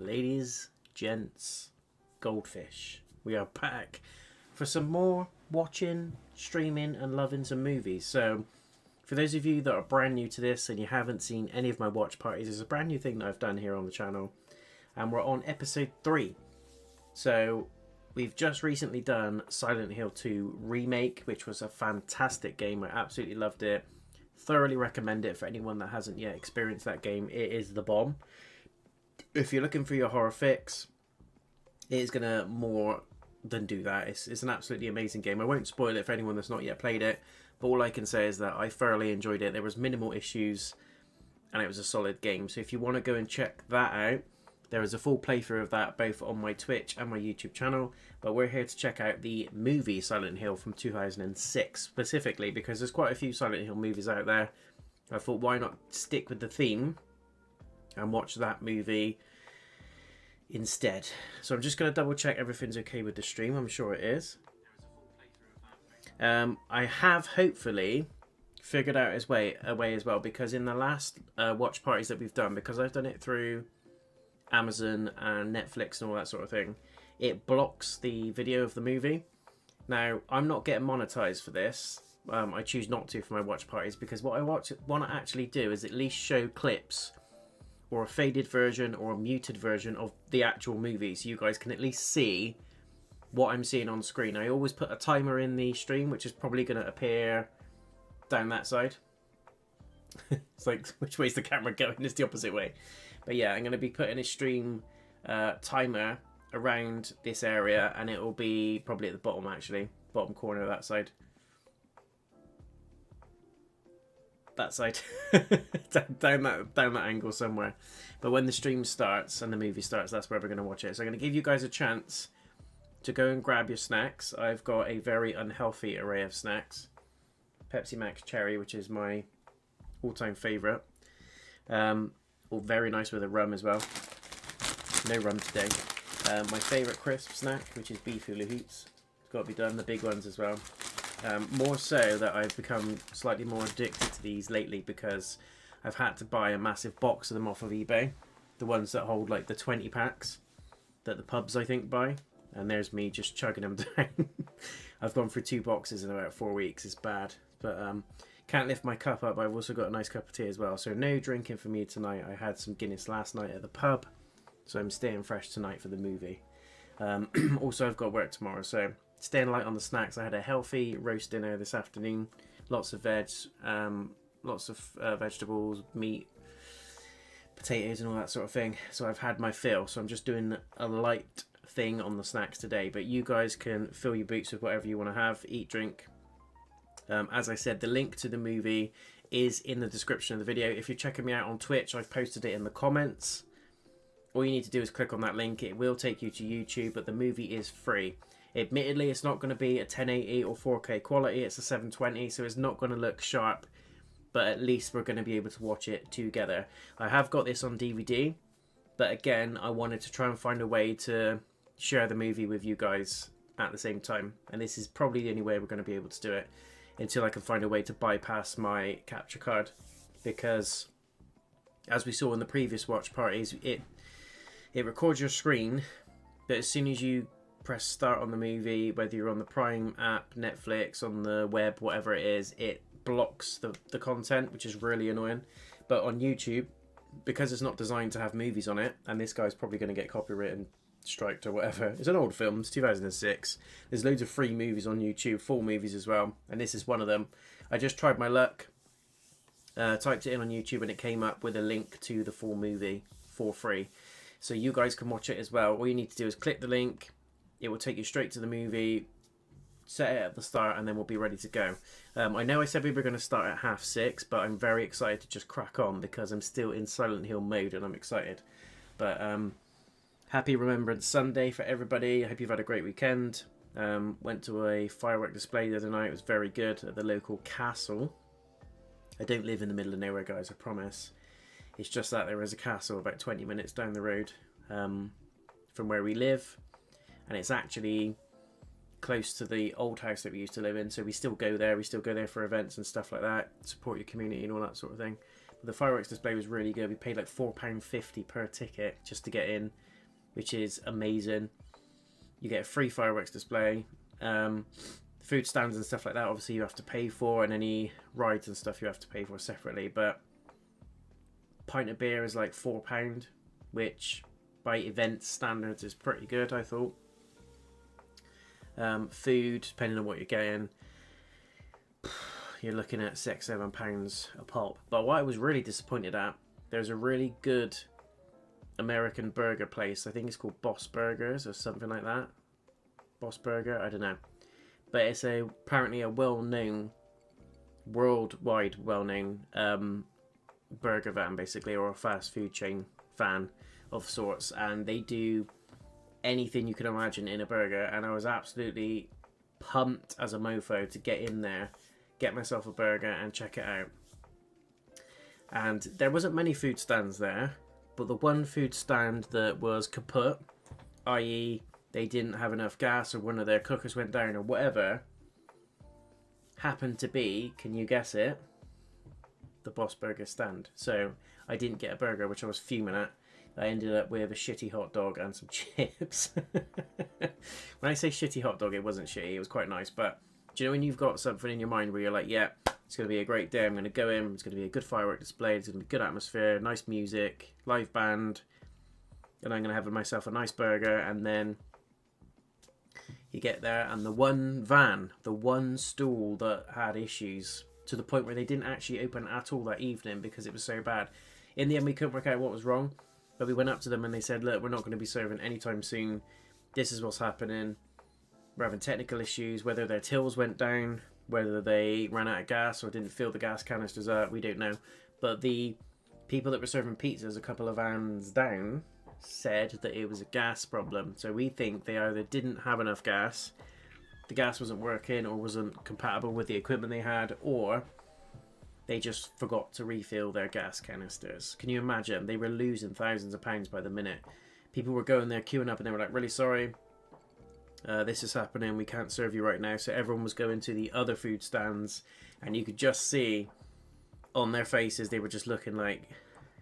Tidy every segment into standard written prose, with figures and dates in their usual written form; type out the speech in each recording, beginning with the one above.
Ladies, gents, goldfish, we are back for some more watching, streaming and loving some movies. So for those of you that are brand new to this and you haven't seen any of my watch parties, it's a brand new thing that I've done here on the channel, and we're on episode 3. So we've just recently done Silent Hill 2 Remake, which was a fantastic game. I absolutely loved it. Thoroughly recommend it for anyone that hasn't yet experienced that game. It is the bomb. If you're looking for your horror fix, it is going to more than do that. It's an absolutely amazing game. I won't spoil it for anyone that's not yet played it, but all I can say is that I thoroughly enjoyed it. There was minimal issues and it was a solid game. So if you want to go and check that out, there is a full playthrough of that both on my Twitch and my YouTube channel. But we're here to check out the movie Silent Hill from 2006 specifically, because there's quite a few Silent Hill movies out there. I thought, why not stick with the theme and watch that movie instead. So I'm just going to double check everything's okay with the stream. I'm sure it is. I have hopefully figured out a way as well, because in the last watch parties that we've done, because I've done it through Amazon and Netflix and all that sort of thing, it blocks the video of the movie. Now, I'm not getting monetized for this. I choose not to for my watch parties, because what I want to actually do is at least show clips or a faded version or a muted version of the actual movie, so you guys can at least see what I'm seeing on screen. I always put a timer in the stream, which is probably going to appear down that side. It's like, which way's the camera going? It's the opposite way. But yeah, I'm going to be putting a stream timer around this area, and it will be probably at the bottom, actually. Bottom corner of that side. That side. down that angle somewhere. But when the stream starts and the movie starts, that's where we're going to watch it. So I'm going to give you guys a chance to go and grab your snacks. I've got a very unhealthy array of snacks. Pepsi Max Cherry, which is my all-time favourite. All very nice with a rum as well. No rum today. My favourite crisp snack, which is beef hula hoops. It's got to be done, the big ones as well. More so that I've become slightly more addicted to these lately, because I've had to buy a massive box of them off of eBay. The ones that hold like the 20 packs that the pubs, I think, buy. And there's me just chugging them down. I've gone through 2 boxes in about 4 weeks. It's bad. But can't lift my cup up. I've also got a nice cup of tea as well. So no drinking for me tonight. I had some Guinness last night at the pub, so I'm staying fresh tonight for the movie. Also, I've got work tomorrow, so staying light on the snacks. I had a healthy roast dinner this afternoon. Lots of veg, lots of vegetables, meat, potatoes and all that sort of thing. So I've had my fill. So I'm just doing a light thing on the snacks today. But you guys can fill your boots with whatever you want to have, eat, drink. As I said, the link to the movie is in the description of the video. If you're checking me out on Twitch, I've posted it in the comments. All you need to do is click on that link. It will take you to YouTube, but the movie is free. Admittedly, it's not going to be a 1080 or 4K quality. It's a 720, so it's not going to look sharp, but at least we're going to be able to watch it together. I have got this on DVD, but again, I wanted to try and find a way to share the movie with you guys at the same time, and this is probably the only way we're going to be able to do it, until I can find a way to bypass my capture card, because as we saw in the previous watch parties, it records your screen, but as soon as you press start on the movie, whether you're on the Prime app, Netflix, on the web, whatever it is, it blocks the content, which is really annoying. But on YouTube, because it's not designed to have movies on it, and this guy's probably going to get copyrighted, striked or whatever. It's an old film, it's 2006. There's loads of free movies on YouTube, full movies as well, and this is one of them. I just tried my luck, typed it in on YouTube, and it came up with a link to the full movie for free. So you guys can watch it as well. All you need to do is click the link. It will take you straight to the movie, set it at the start, and then we'll be ready to go. I know I said we were going to start at 6:30, but I'm very excited to just crack on, because I'm still in Silent Hill mode and I'm excited. But happy Remembrance Sunday for everybody. I hope you've had a great weekend. Went to a firework display the other night. It was very good at the local castle. I don't live in the middle of nowhere, guys, I promise. It's just that there is a castle about 20 minutes down the road from where we live. And it's actually close to the old house that we used to live in. So we still go there. We still go there for events and stuff like that. Support your community and all that sort of thing. But the fireworks display was really good. We paid like £4.50 per ticket just to get in. which is amazing. You get a free fireworks display. Food stands and stuff like that, obviously you have to pay for, and any rides and stuff you have to pay for separately. But pint of beer is like £4, which by event standards is pretty good, I thought. Food, depending on what you're getting, you're looking at £6-7 a pop. But what I was really disappointed at, there's a really good American burger place. I think it's called Boss Burgers or something like that. Boss Burger, I don't know. But it's apparently a well-known, worldwide well-known burger van, basically, or a fast food chain van of sorts. And they do anything you can imagine in a burger. And I was absolutely pumped as a mofo to get in there, get myself a burger and check it out. And there wasn't many food stands there, but the one food stand that was kaput, i.e. they didn't have enough gas or one of their cookers went down or whatever, happened to be, can you guess it, the Boss Burger stand. So I didn't get a burger, which I was fuming at. I ended up with a shitty hot dog and some chips. When I say shitty hot dog, it wasn't shitty, it was quite nice. But do you know when you've got something in your mind where you're like, yeah, it's going to be a great day, I'm going to go in, it's going to be a good firework display, it's going to be good atmosphere, nice music, live band, and I'm going to have myself a nice burger. And then you get there, and the one van, the one stall that had issues to the point where they didn't actually open at all that evening because it was so bad. In the end, we couldn't work out what was wrong, but we went up to them and they said, look, we're not going to be serving anytime soon. This is what's happening. We're having technical issues, whether their tills went down, whether they ran out of gas or didn't fill the gas canisters up, we don't know. But the people that were serving pizzas a couple of vans down said that it was a gas problem. So we think they either didn't have enough gas, the gas wasn't working or wasn't compatible with the equipment they had, or they just forgot to refill their gas canisters. Can you imagine? They were losing thousands of pounds by the minute. People were going there queuing up and they were like, really sorry, this is happening, we can't serve you right now. So everyone was going to the other food stands, and you could just see on their faces they were just looking like,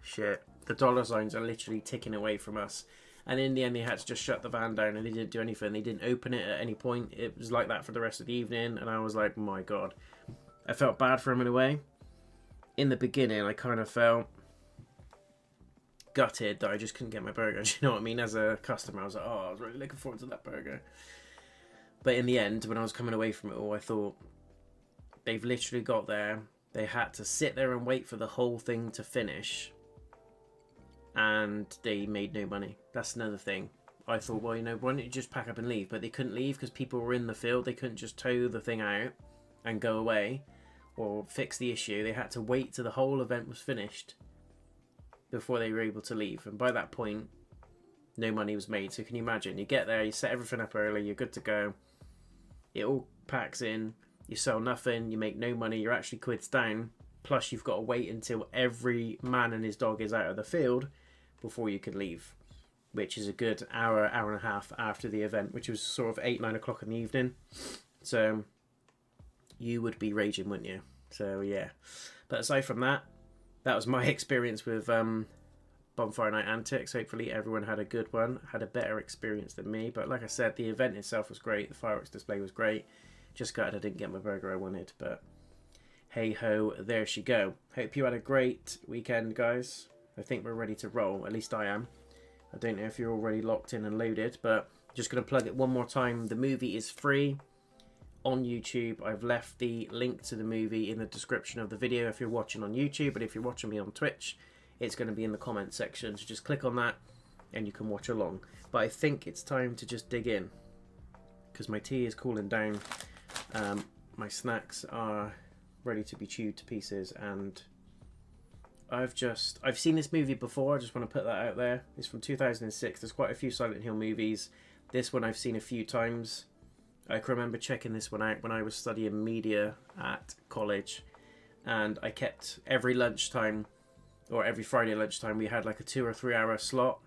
shit, the dollar signs are literally ticking away from us. And in the end they had to just shut the van down, and they didn't do anything. They didn't open it at any point. It was like that for the rest of the evening, and I was like, my god. I felt bad for him in a way. In the beginning I kind of felt gutted that I just couldn't get my burger. Do you know what I mean? As a customer I was like, oh, I was really looking forward to that burger. But in the end, when I was coming away from it all, I thought, they've literally got there, they had to sit there and wait for the whole thing to finish, and they made no money. That's another thing. I thought, well, you know, why don't you just pack up and leave? But they couldn't leave because people were in the field. They couldn't just tow the thing out and go away or fix the issue. They had to wait till the whole event was finished before they were able to leave. And by that point, no money was made. So can you imagine? You get there, you set everything up early, you're good to go. It all packs in, you sell nothing, you make no money, you're actually quids down. Plus you've got to wait until every man and his dog is out of the field before you can leave, which is a good hour and a half after the event, which was sort of 8-9 o'clock in the evening. So you would be raging, wouldn't you? So yeah. But aside from that, that was my experience with Bonfire Night Antics. Hopefully everyone had a good one, had a better experience than me. But like I said, the event itself was great, the fireworks display was great. Just gutted I didn't get my burger I wanted, but hey ho, there she go. Hope you had a great weekend, guys. I think we're ready to roll, at least I am. I don't know if you're already locked in and loaded, but just going to plug it one more time. The movie is free on YouTube. I've left the link to the movie in the description of the video if you're watching on YouTube, but if you're watching me on Twitch, it's going to be in the comment section. So just click on that and you can watch along. But I think it's time to just dig in because my tea is cooling down. My snacks are ready to be chewed to pieces, and I've seen this movie before. I just want to put that out there. It's from 2006. There's quite a few Silent Hill movies. This one I've seen a few times. I can remember checking this one out when I was studying media at college, and I kept every lunchtime or every Friday lunchtime we had like a 2 or 3 hour slot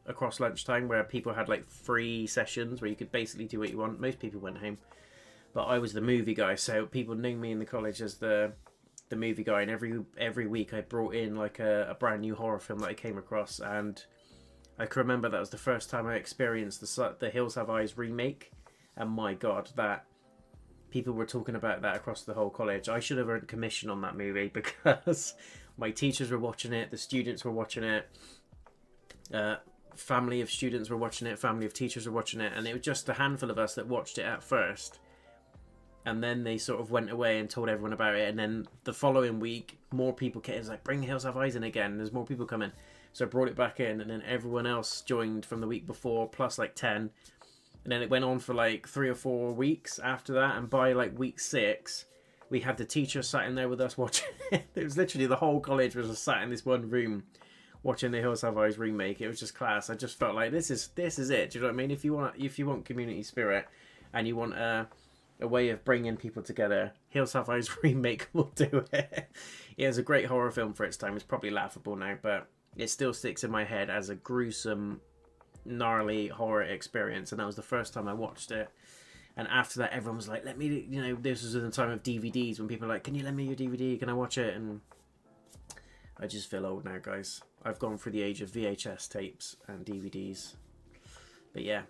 across lunchtime where people had like free sessions where you could basically do what you want. Most people went home, but I was the movie guy, so people knew me in the college as the movie guy, and every week I brought in like a brand new horror film that I came across, and I can remember that was the first time I experienced the Hills Have Eyes remake, and my God, that people were talking about that across the whole college. I should have earned commission on that movie because my teachers were watching it, the students were watching it, family of students were watching it, family of teachers were watching it, and it was just a handful of us that watched it at first. And then they sort of went away and told everyone about it. And then the following week, more people came. It was like, bring Hills Have Eyes in again. There's more people coming. So I brought it back in. And then everyone else joined from the week before, plus like 10. And then it went on for like 3 or 4 weeks after that. And by like week 6, we had the teacher sat in there with us watching it. It was literally the whole college was just sat in this one room watching the Hills Have Eyes remake. It was just class. I just felt like this is it. Do you know what I mean? If you want community spirit and you want a way of bringing people together, Hills Have Eyes remake will do it. It was a great horror film for its time. It's probably laughable now, but it still sticks in my head as a gruesome, gnarly horror experience. And that was the first time I watched it. And after that, everyone was like, let me, you know, this was in the time of DVDs when people were like, can you lend me your DVD? Can I watch it? And I just feel old now, guys. I've gone through the age of VHS tapes and DVDs. But yeah,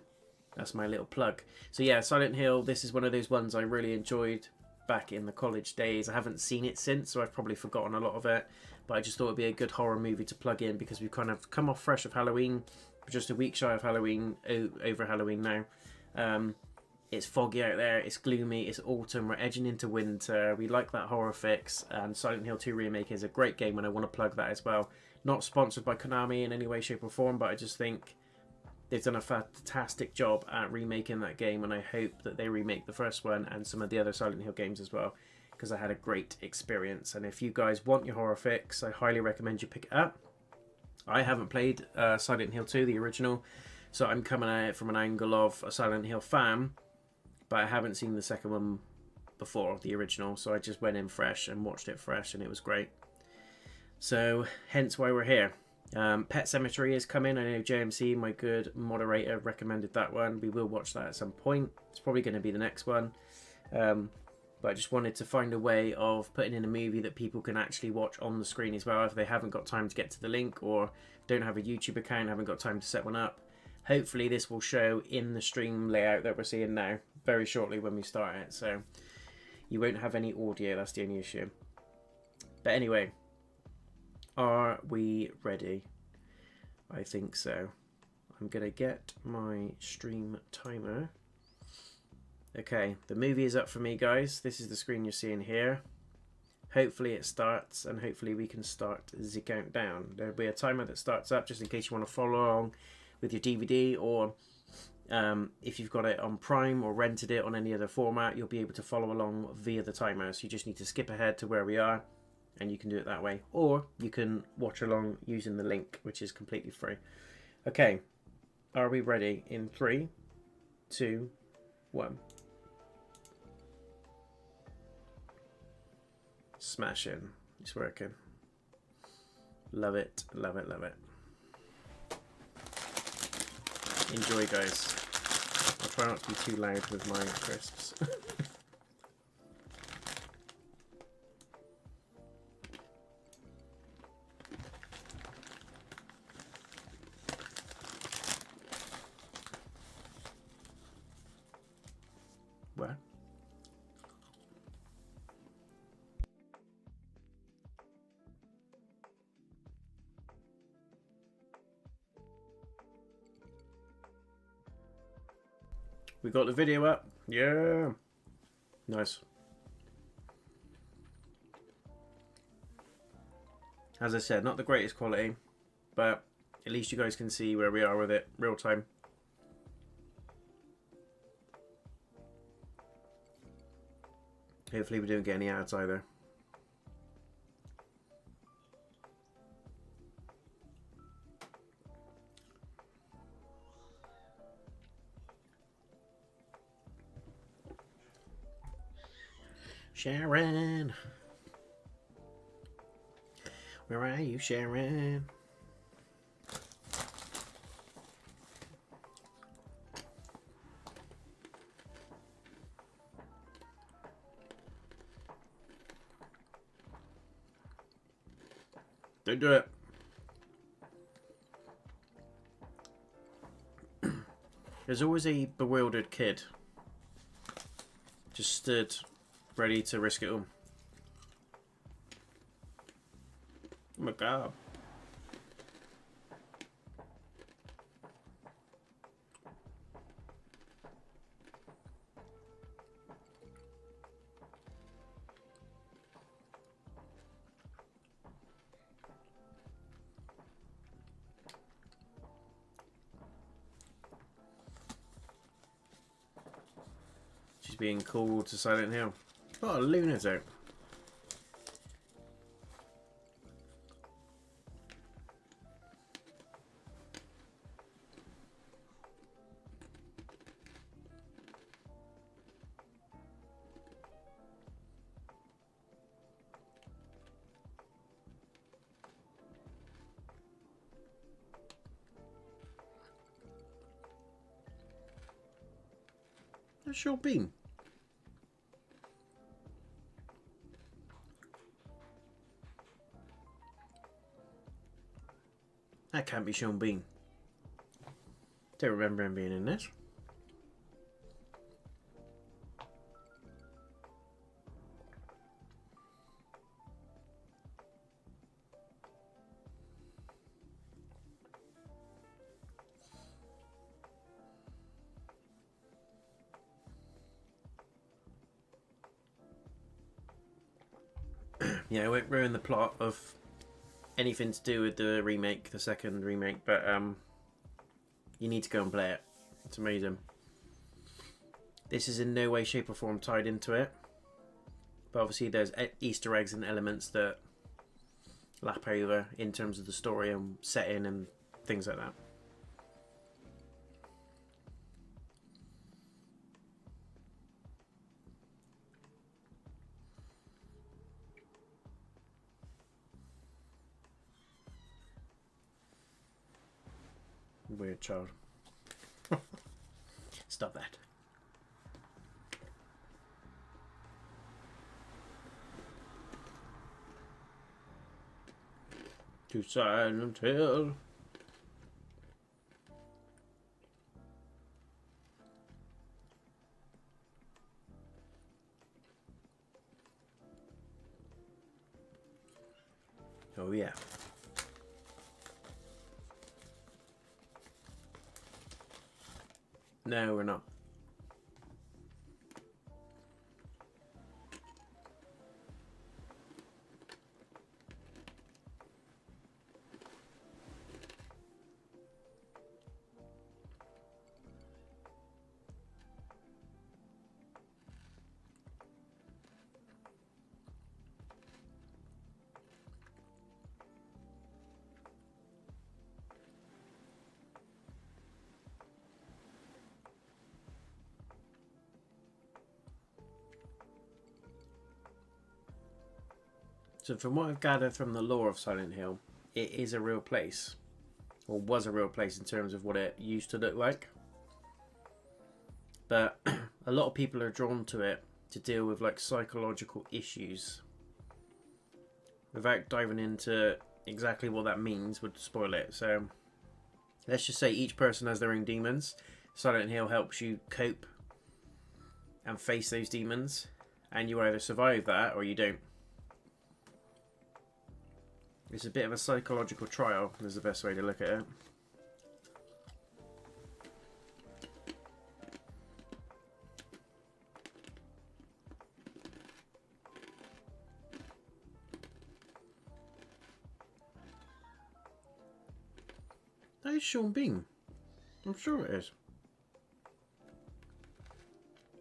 that's my little plug. So yeah, Silent Hill, this is one of those ones I really enjoyed back in the college days. I haven't seen it since, so I've probably forgotten a lot of it. But I just thought it'd be a good horror movie to plug in because we've kind of come off fresh of Halloween. We're just a week shy of Halloween, over Halloween now. It's foggy out there, it's gloomy, it's autumn, we're edging into winter. We like that horror fix, and Silent Hill 2 Remake is a great game, and I want to plug that as well. Not sponsored by Konami in any way, shape or form, but I just think they've done a fantastic job at remaking that game, and I hope that they remake the first one and some of the other Silent Hill games as well, because I had a great experience. And if you guys want your horror fix, I highly recommend you pick it up. I haven't played Silent Hill 2, the original, so I'm coming at it from an angle of a Silent Hill fan, but I haven't seen the second one before, the original, so I just went in fresh and watched it fresh, and it was great. So, hence why we're here. Pet Sematary is coming. I know JMC, my good moderator, recommended that one. We will watch that at some point. It's probably going to be the next one. But I just wanted to find a way of putting in a movie that people can actually watch on the screen as well if they haven't got time to get to the link or don't have a YouTube account, haven't got time to set one up. Hopefully this will show in the stream layout that we're seeing now very shortly when we start it. So you won't have any audio, that's the only issue. But anyway, are we ready? I think so. I'm going to get my stream timer. Okay, the movie is up for me, guys. This is the screen you're seeing here. Hopefully it starts, and hopefully we can start the countdown. There'll be a timer that starts up just in case you want to follow along with your DVD, or if you've got it on Prime or rented it on any other format, you'll be able to follow along via the timer. So you just need to skip ahead to where we are, and you can do it that way. Or you can watch along using the link, which is completely free. Okay, are we ready? In 3, 2, 1. Smashing. It's working. Love it, love it, love it. Enjoy, guys. I'll try not to be too loud with my crisps. What? We got the video up. Yeah. Nice. As I said, not the greatest quality, but at least you guys can see where we are with it real time. Hopefully we don't get any ads either. Sharon, where are you, Sharon? Don't do it. There's always a bewildered kid. Just stood ready to risk it all. Oh my god. She's being called to Silent Hill. What a lunatic. That's Sean Bean. That can't be Sean Bean. Don't remember him being in this. Yeah, it won't ruin the plot of anything to do with the remake, the second remake, but you need to go and play it. It's amazing. This is in no way, shape or form tied into it, but obviously there's Easter eggs and elements that lap over in terms of the story and setting and things like that. Weird child. Stop that. To Silent Hill. Oh yeah. No, we're not. So from what I've gathered from the lore of Silent Hill, it is a real place. Or was a real place in terms of what it used to look like. But a lot of people are drawn to it to deal with like psychological issues. Without diving into exactly what that means would spoil it. So let's just say each person has their own demons. Silent Hill helps you cope and face those demons. And you either survive that or you don't. It's a bit of a psychological trial, is the best way to look at it. That is Sean Bean. I'm sure it is.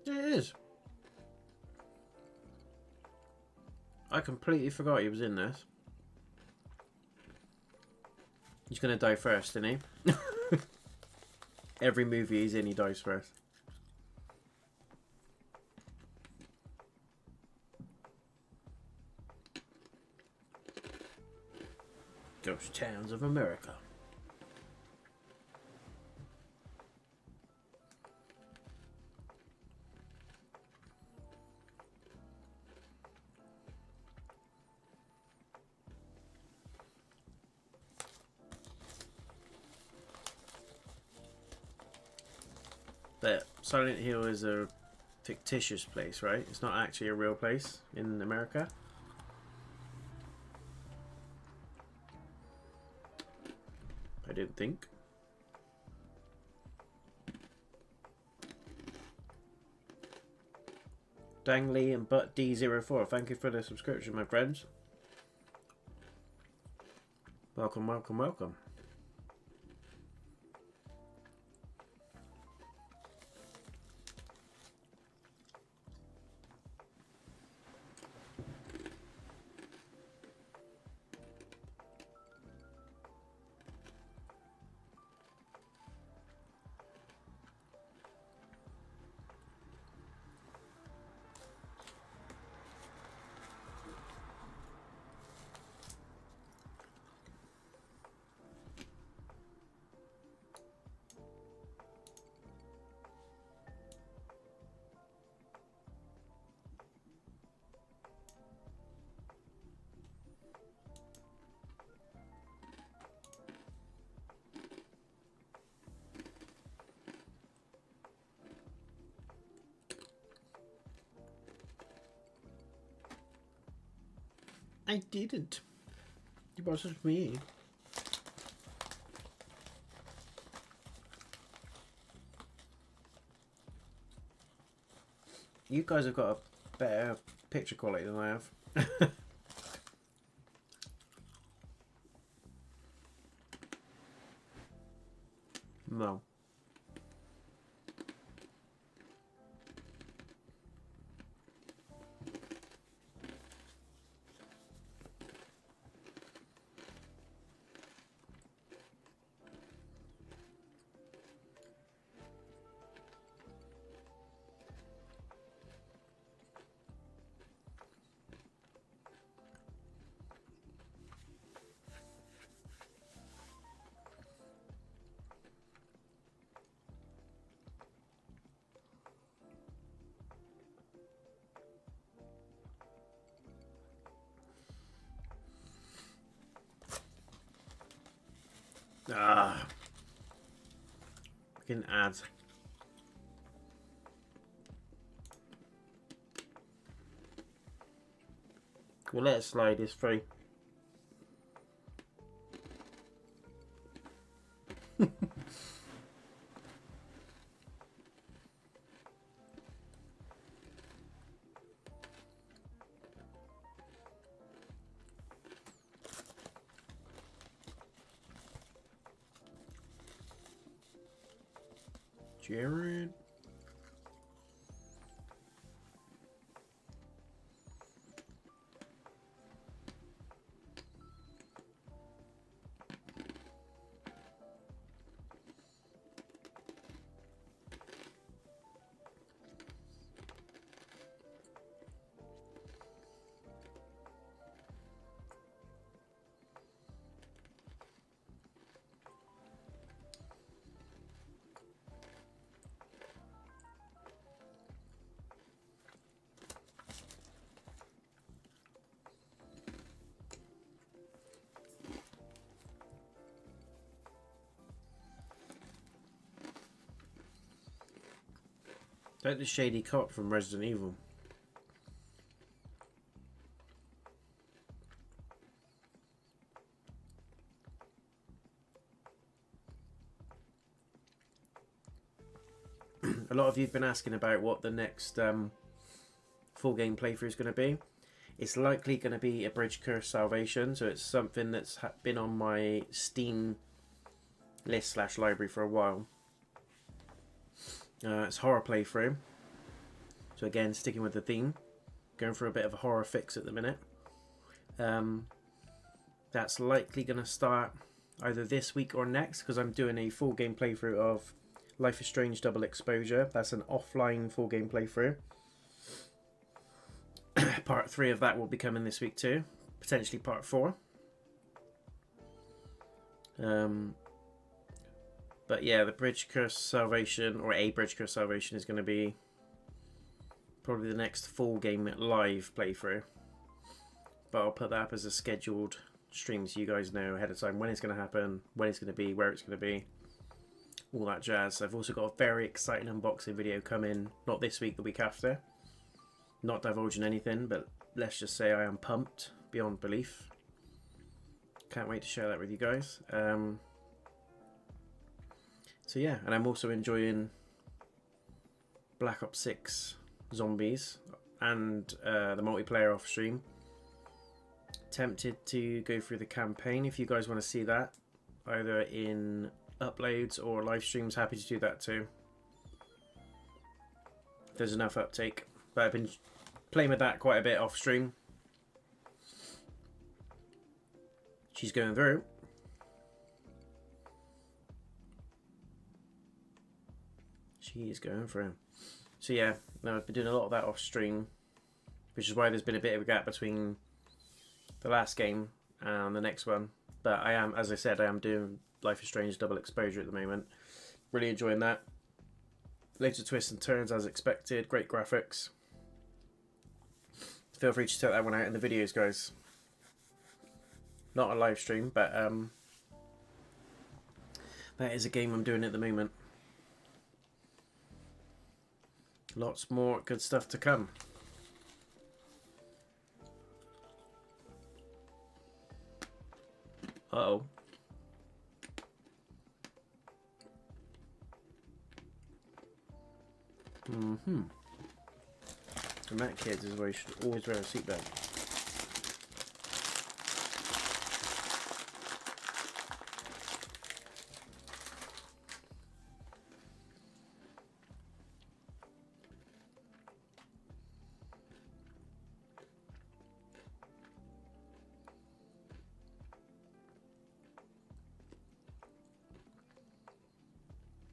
Yeah, it is. I completely forgot he was in this. He's gonna die first, isn't he? Every movie he's in, he dies first. Ghost Towns of America. Silent Hill is a fictitious place, right? It's not actually a real place in America. I didn't think. Dangley and Butt D04, thank you for the subscription, my friends. Welcome, welcome, welcome. I didn't. It wasn't me. You guys have got a better picture quality than I have. No. Ah. Fucking ads. We'll let it slide, it's free. Sharon. Like the shady cop from Resident Evil. A lot of you have been asking about what the next full game playthrough is going to be. It's likely going to be a Bridge Curse Salvation, so it's something that's been on my Steam list / library for a while. It's horror playthrough, so again sticking with the theme, going for a bit of a horror fix at the minute. That's likely going to start either this week or next, because I'm doing a full game playthrough of Life is Strange Double Exposure. That's an offline full game playthrough. Part 3 of that will be coming this week too, potentially part 4. But yeah, the Bridge Curse Salvation, or a Bridge Curse Salvation, is going to be probably the next full game live playthrough. But I'll put that up as a scheduled stream so you guys know ahead of time when it's going to happen, when it's going to be, where it's going to be. all that jazz. I've also got a very exciting unboxing video coming, not this week, the week after. Not divulging anything, but let's just say I am pumped beyond belief. Can't wait to share that with you guys. So yeah, and I'm also enjoying Black Ops 6 Zombies and the multiplayer off stream. Tempted to go through the campaign if you guys want to see that, either in uploads or live streams. Happy to do that too, if there's enough uptake. But I've been playing with that quite a bit off stream. She's going through. She's going through. So yeah, no, I've been doing a lot of that off stream, which is why there's been a bit of a gap between the last game and the next one. But I am, as I said, I am doing Life is Strange double exposure at the moment. Really enjoying that. Loads of twists and turns as expected. Great graphics. Feel free to check that one out in the videos, guys. Not a live stream, but that is a game I'm doing at the moment. Lots more good stuff to come. Uh-oh. And that, kids, is where you should always wear a seatbelt.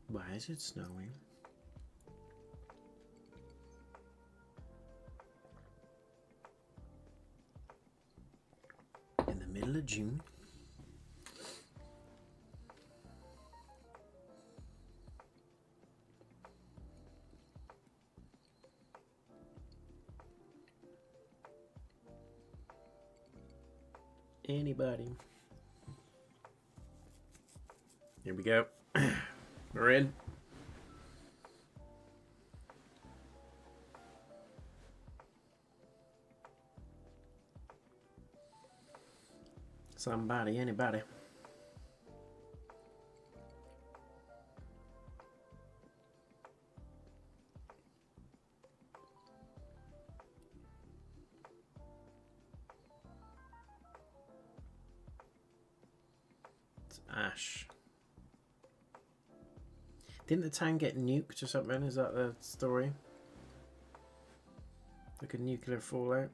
Why is it snowing? In the middle of June? Anybody? Here we go. We're in. Somebody, anybody. It's Ash. Didn't the town get nuked or something? Is that the story? Like a nuclear fallout?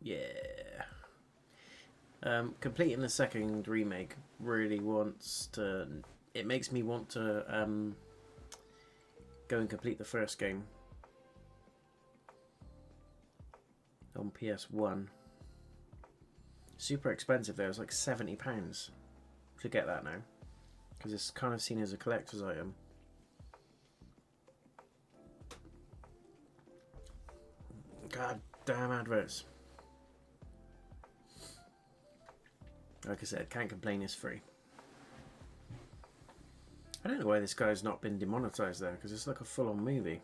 Yeah. Completing the second remake really wants to... It makes me want to go and complete the first game on PS1. Super expensive though, it's like £70 to get that now, because it's kind of seen as a collector's item. God damn adverts. Like I said, can't complain, it's free. I don't know why this guy's not been demonetized there, because it's like a full-on movie.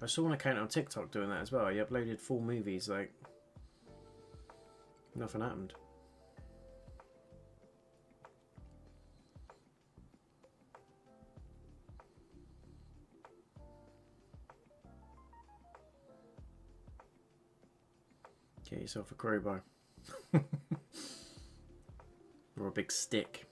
I saw an account on TikTok doing that as well. He uploaded full movies, like nothing happened. Get yourself a crowbar. Or a big stick.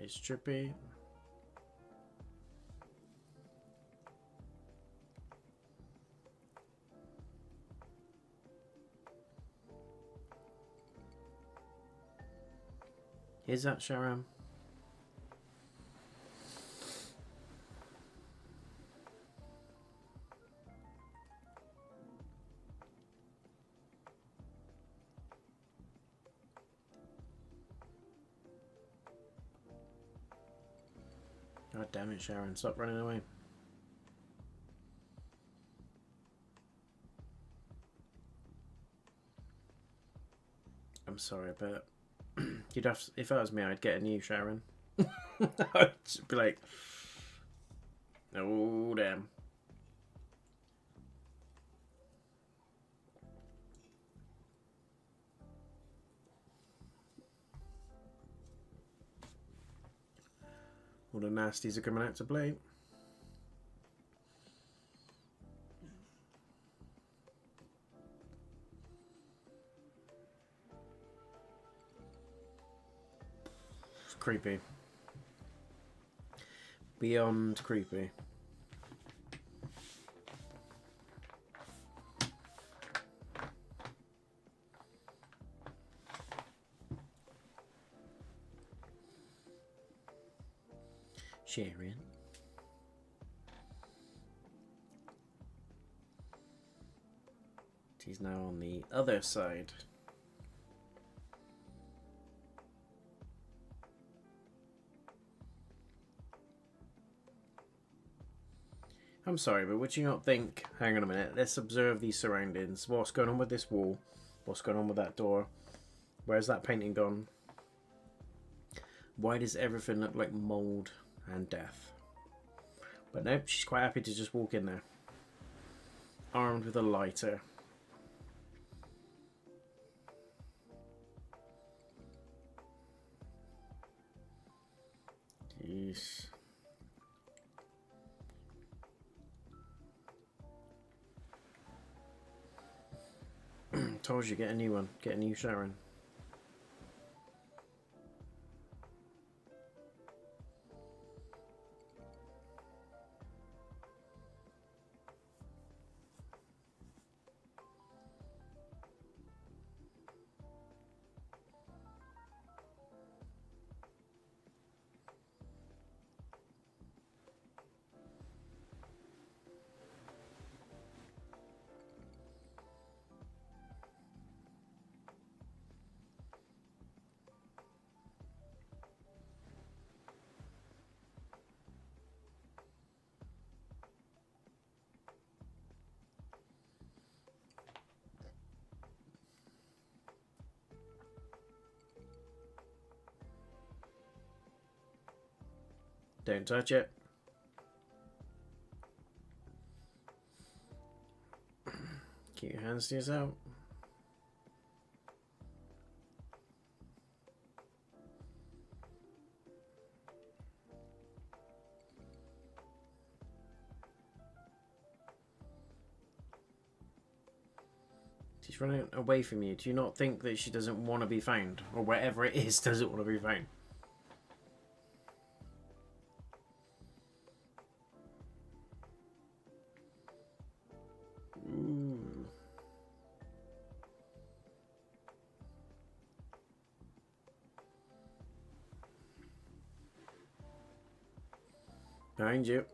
It's trippy. Is that Sharon? God damn it, Sharon. Stop running away. I'm sorry, but you'd have to, if that was me, I'd get a new Sharon. I'd be like, oh, damn. All the nasties are coming out to play. It's creepy. Beyond creepy. Sharon. She's now on the other side. I'm sorry, but would you not think, hang on a minute, let's observe these surroundings. What's going on with this wall? What's going on with that door? Where's that painting gone? Why does everything look like mould and death? But nope, she's quite happy to just walk in there. Armed with a lighter. Jeez. Told you, get a new one. Get a new Sharon. Don't touch it. Keep your hands to yourself. She's running away from you. Do you not think that she doesn't want to be found? Or wherever it is doesn't want to be found? Ooh. Behind you.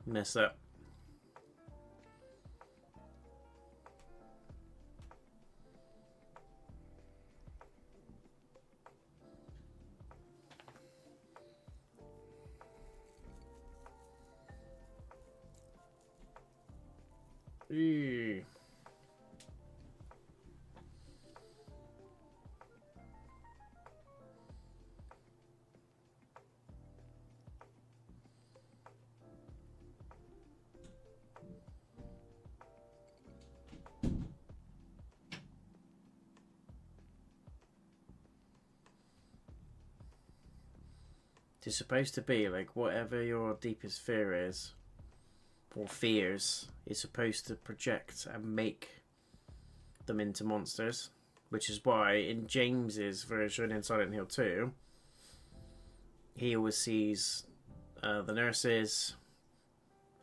Mess up. Eee. It's supposed to be like whatever your deepest fear is, or fears, is supposed to project and make them into monsters. Which is why in James's version in Silent Hill 2, he always sees the nurses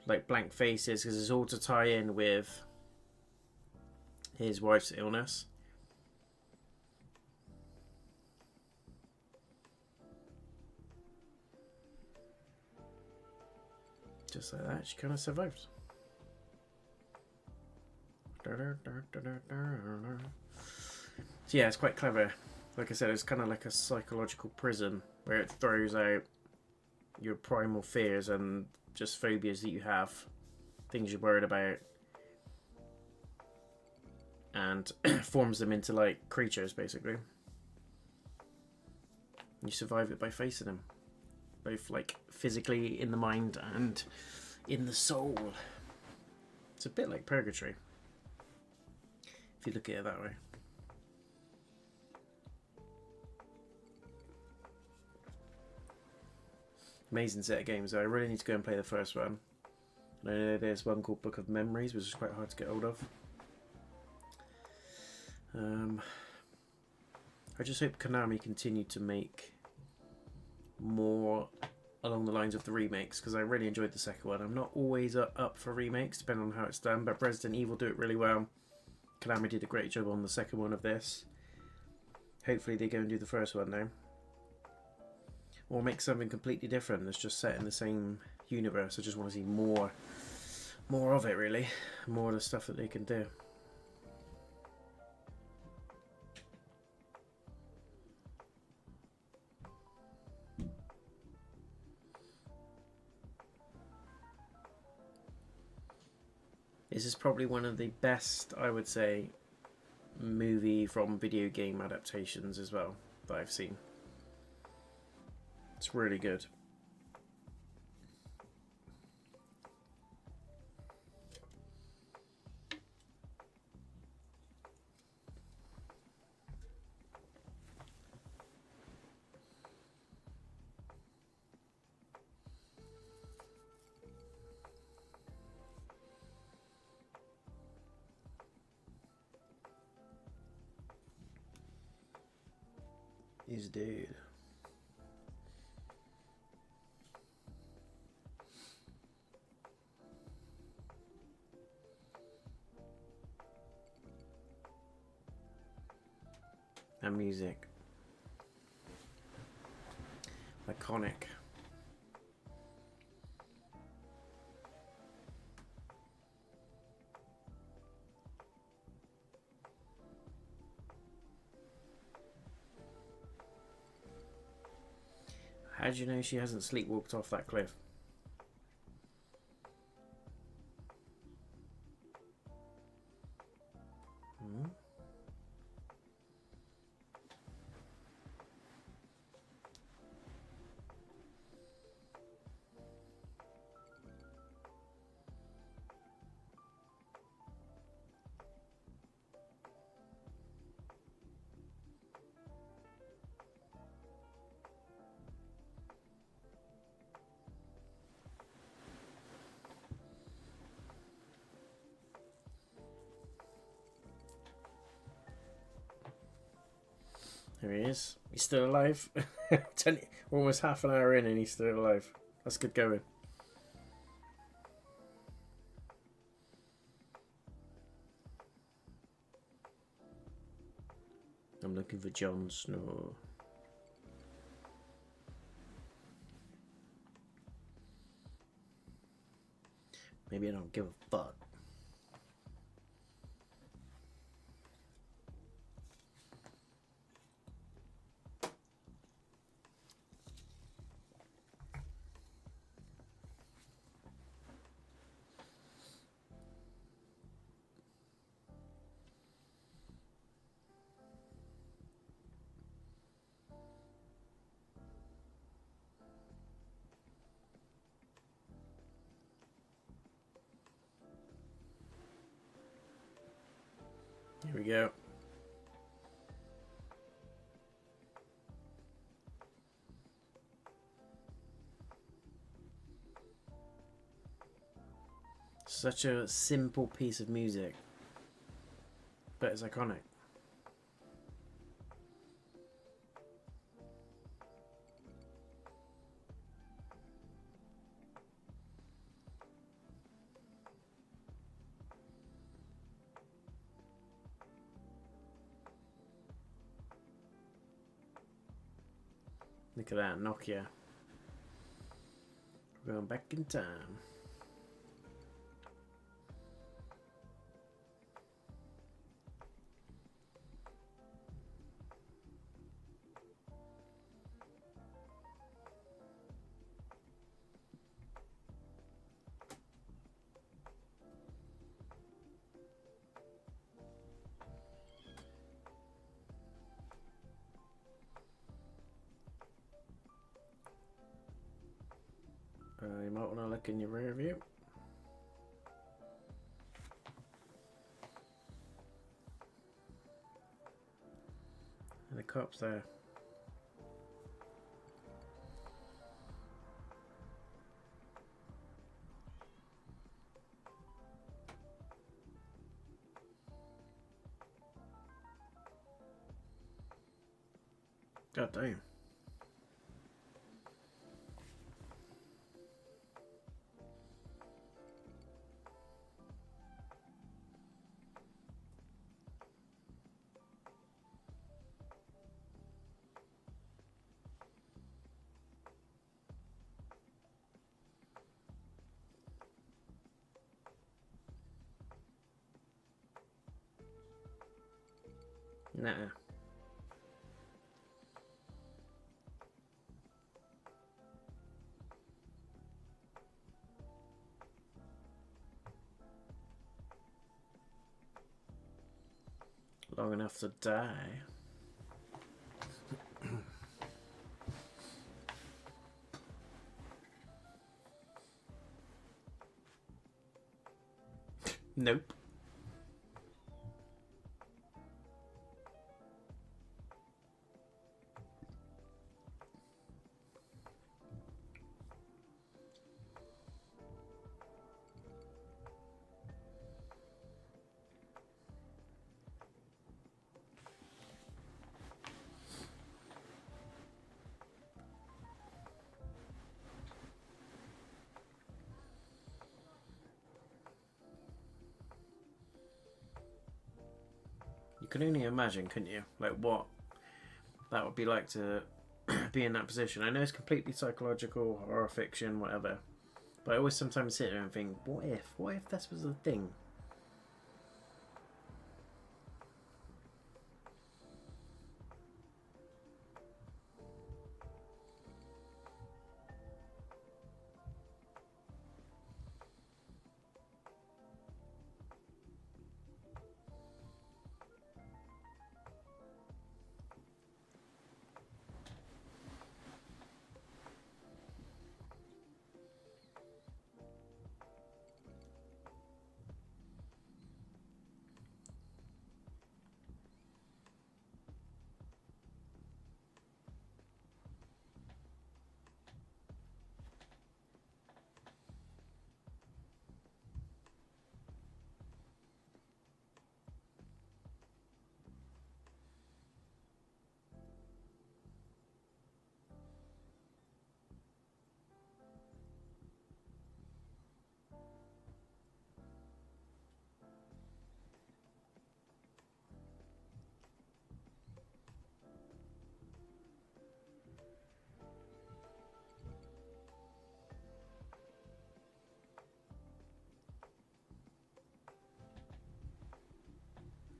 like blank faces because it's all to tie in with his wife's illness. Just like that, she kind of survived. So yeah, it's quite clever. Like I said, it's kind of like a psychological prison where it throws out your primal fears and just phobias that you have, things you're worried about, and forms them into like creatures basically. You survive it by facing them, both like physically in the mind and in the soul. It's a bit like purgatory if you look at it that way. Amazing set of games though. I really need to go and play the first one. I know there's one called Book of Memories, which is quite hard to get hold of. I just hope Konami continue to make more along the lines of the remakes, because I really enjoyed the second one. I'm not always up for remakes, depending on how it's done, but Resident Evil do it really well. Konami did a great job on the second one of this. Hopefully they go and do the first one now. Or make something completely different that's just set in the same universe. I just want to see more of it, really. More of the stuff that they can do. This is probably one of the best, I would say, movie from video game adaptations as well that I've seen. It's really good. He's dead. And music. Iconic. How do you know she hasn't sleepwalked off that cliff? Hmm? There he is. He's still alive. We're almost half an hour in and he's still alive. That's good going. I'm looking for Jon Snow. Maybe I don't give a fuck. Here we go. Such a simple piece of music, but it's iconic. Look at that, Nokia. We're going back in time. want to look in your rear view. And the cop's there. God damn. Nah. Long enough to die. Nope. You can only imagine, couldn't you? Like what that would be like to be in that position. I know it's completely psychological, horror fiction, whatever. But I always sometimes sit there and think, what if? What if this was a thing?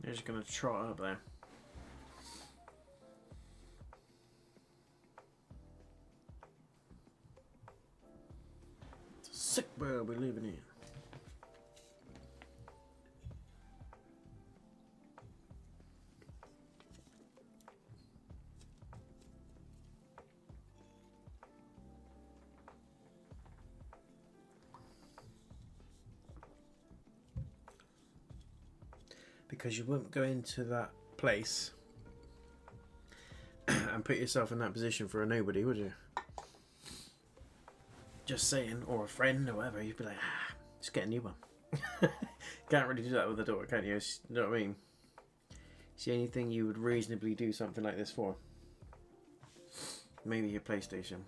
They're just gonna trot up there. It's a sick world we're living in. Because you wouldn't go into that place and put yourself in that position for a nobody, would you? Just saying, or a friend or whatever, you'd be like, just get a new one. Can't really do that with a daughter, can you? You know what I mean? It's the only thing you would reasonably do something like this for. Maybe your PlayStation.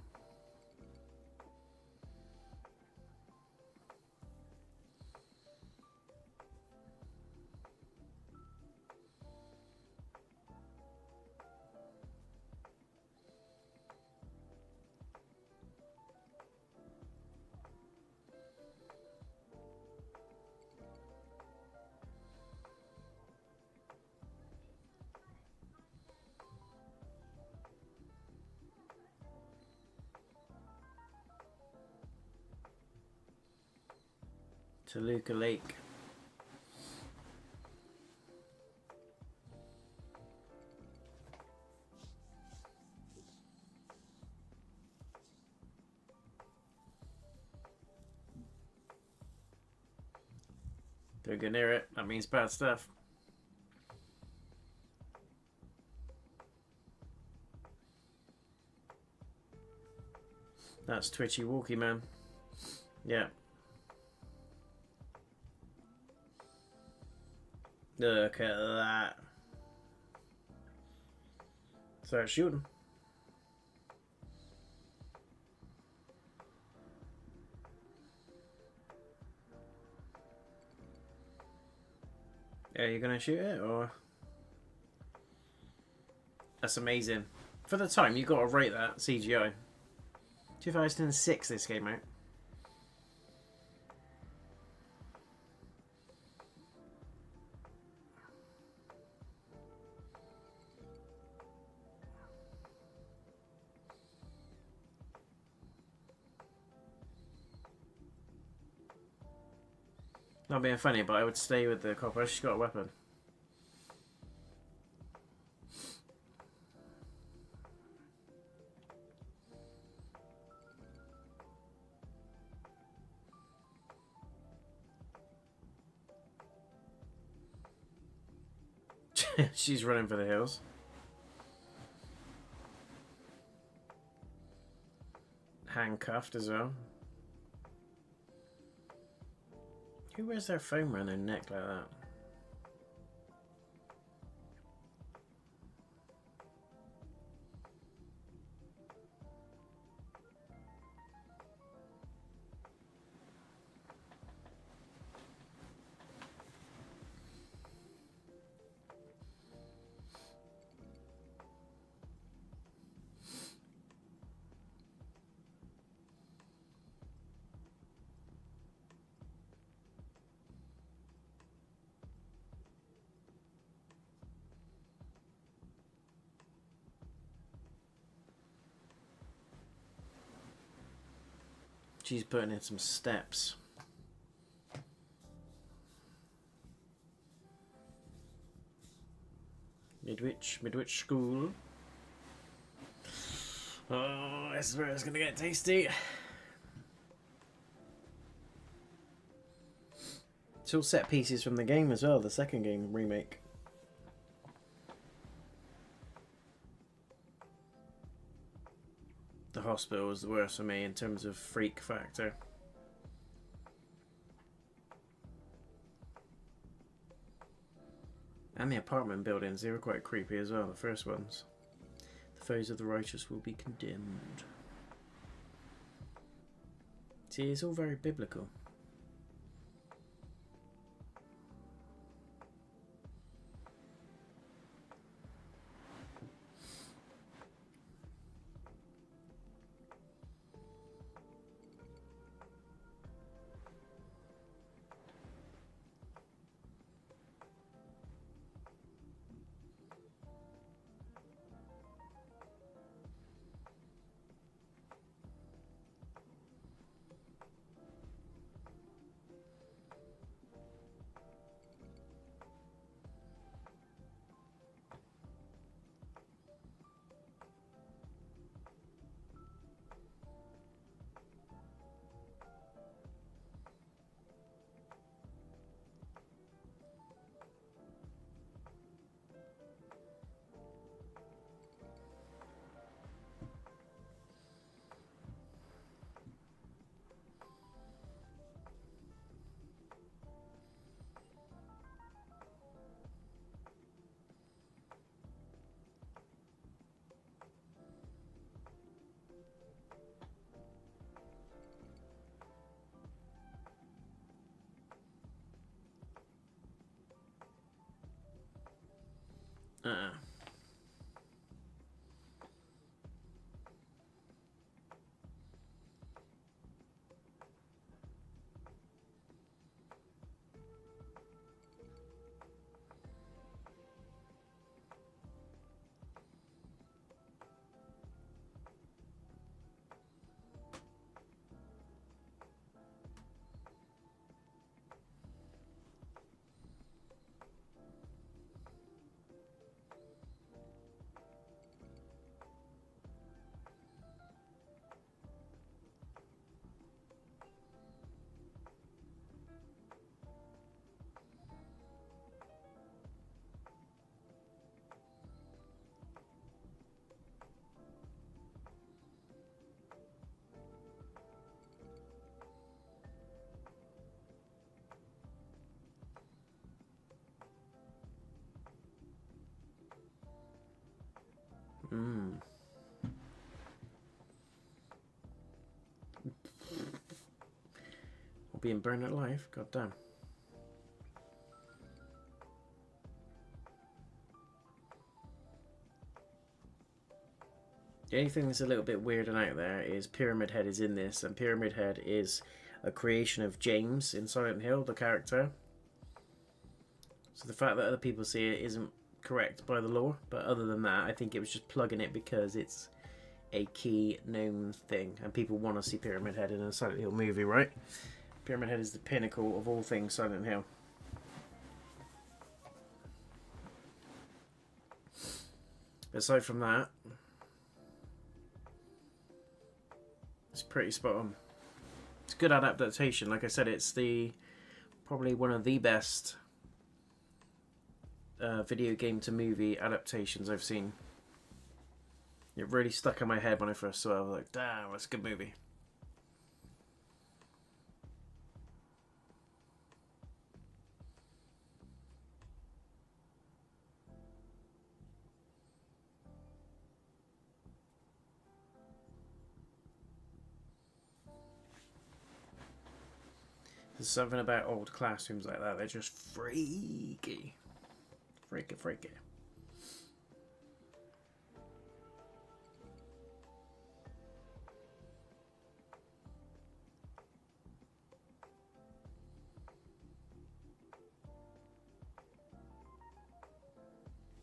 Toluca Lake. Don't go near it. That means bad stuff. That's Twitchy Walkie Man. Yeah. Look at that. Start shooting. Are you gonna shoot it or? That's amazing. For the time, you gotta rate that CGI. 2006 this came out. Not being funny, but I would stay with the copper. She's got a weapon. She's running for the hills. Handcuffed as well. Who wears their phone around their neck like that? She's putting in some steps. Midwich School. Oh, this is where it's gonna get tasty. It's all set pieces from the game as well, the second game, Remake. The hospital was the worst for me in terms of freak factor. And the apartment buildings, they were quite creepy as well, the first ones. The foes of the righteous will be condemned. See, it's all very biblical. being burned alive. God damn. The only thing that's a little bit weird and out there is Pyramid Head is in this, and Pyramid Head is a creation of James in Silent Hill, the character. So the fact that other people see it isn't correct by the law, but other than that, I think it was just plugging it because it's a key known thing, and people want to see Pyramid Head in a Silent Hill movie, right? Pyramid Head is the pinnacle of all things Silent Hill. Aside from that, it's pretty spot on. It's a good adaptation. Like I said, it's probably one of the best video game to movie adaptations I've seen. It really stuck in my head when I first saw it. I was like, damn, that's a good movie. There's something about old classrooms like that. They're just freaky. Freaky, freaky.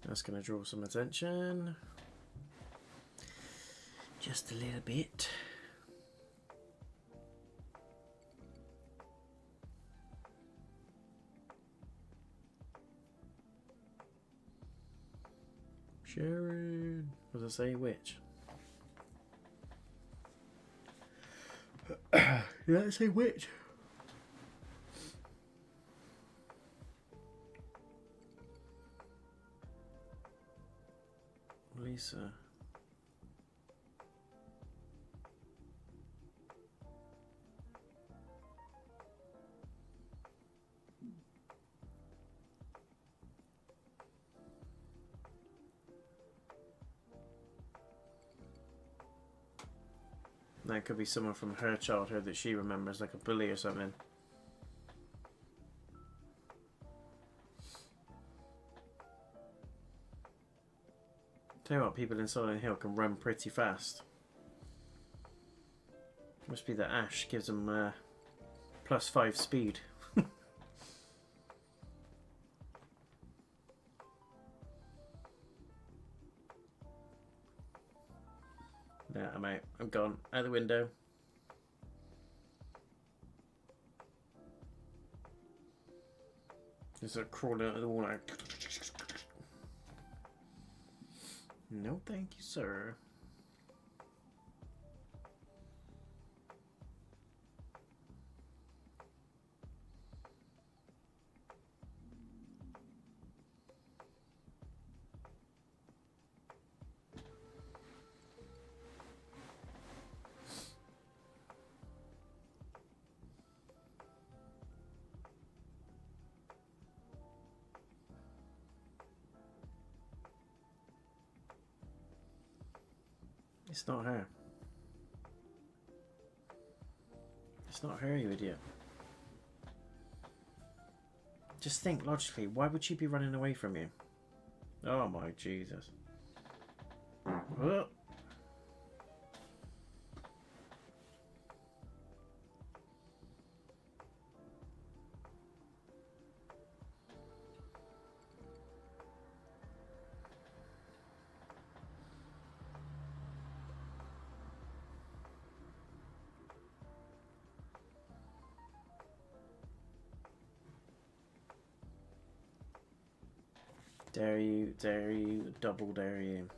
That's going to draw some attention. Just a little bit. Sharon. What does it say? Which? Did I say which? Lisa. That could be someone from her childhood that she remembers, like a bully or something. Tell you what, people in Silent Hill can run pretty fast. Must be that Ash gives them +5 speed. Yeah, I'm out. I'm gone. Out the window. Just like crawling out of the wall. No, thank you, sir. It's not her. It's not her, you idiot. Just think logically, why would she be running away from you? Oh my Jesus. Oh. Dare you, double dare you.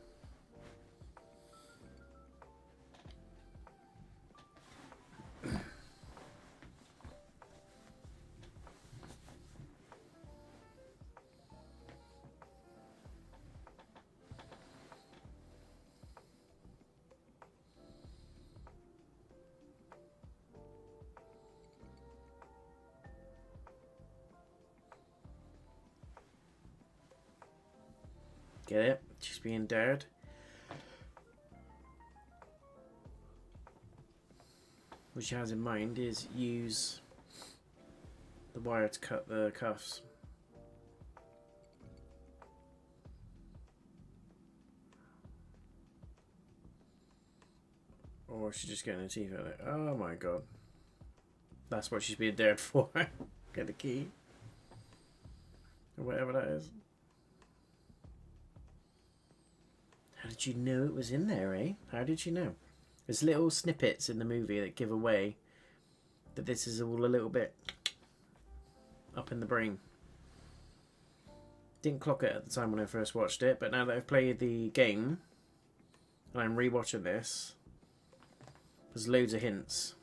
Get it? She's being dared. What she has in mind is use the wire to cut the cuffs. Or she's just getting her teeth out of it. Oh my god. That's what she's being dared for. Get the key. Or whatever that is. How did you know it was in there, eh? How did you know? There's little snippets in the movie that give away that this is all a little bit up in the brain. Didn't clock it at the time when I first watched it, but now that I've played the game and I'm rewatching this, there's loads of hints.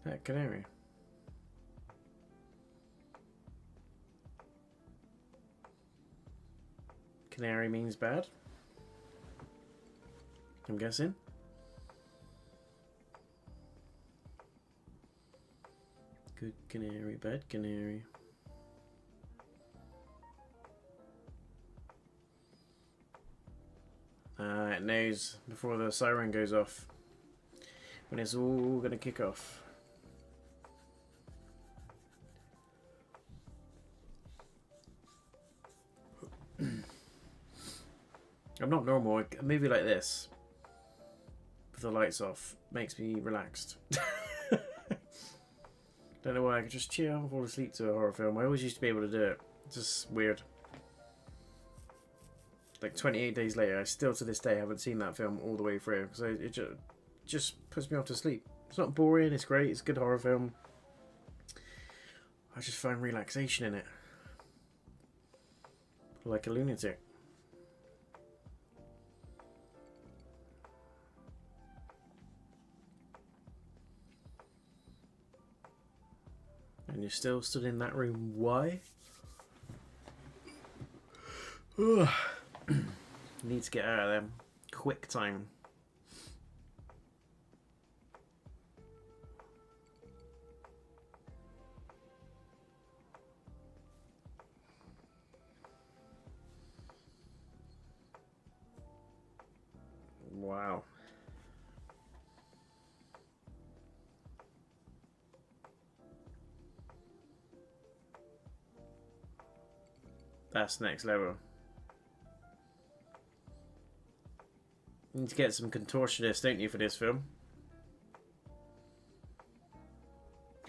That canary. Canary means bad, I'm guessing. Good canary, bad canary. It knows before the siren goes off when it's all going to kick off. I'm not normal. A movie like this, with the lights off, makes me relaxed. Don't know why. I could just chill and fall asleep to a horror film. I always used to be able to do it. It's just weird. Like 28 days later, I still to this day haven't seen that film all the way through because it just puts me off to sleep. It's not boring. It's great. It's a good horror film. I just find relaxation in it, like a lunatic. And you're still stood in that room. Why? Need to get out of there. Quick time. Wow. That's next level. You need to get some contortionists, don't you, for this film?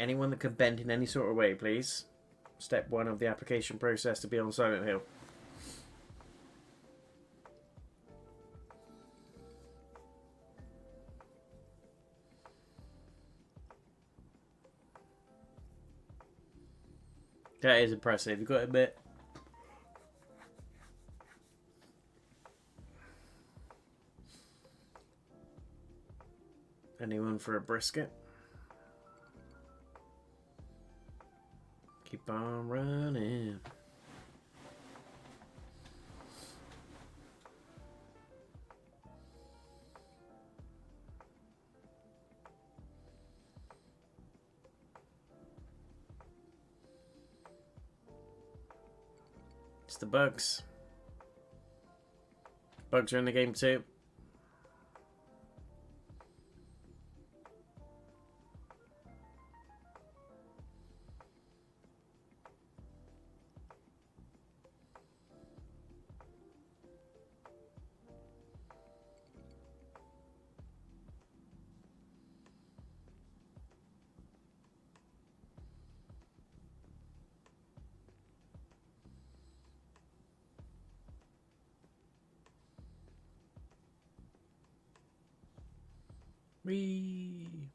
Anyone that can bend in any sort of way, please. Step 1 of the application process to be on Silent Hill. That is impressive, you've got to admit. Anyone for a brisket? Keep on running. It's the bugs. Bugs are in the game too. Whee!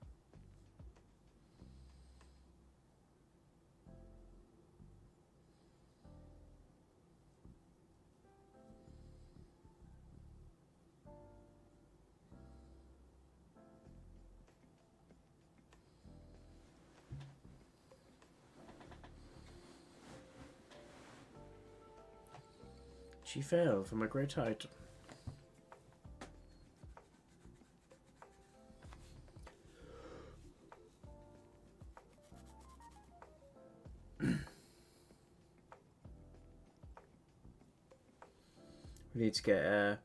She fell from a great height. We need to get a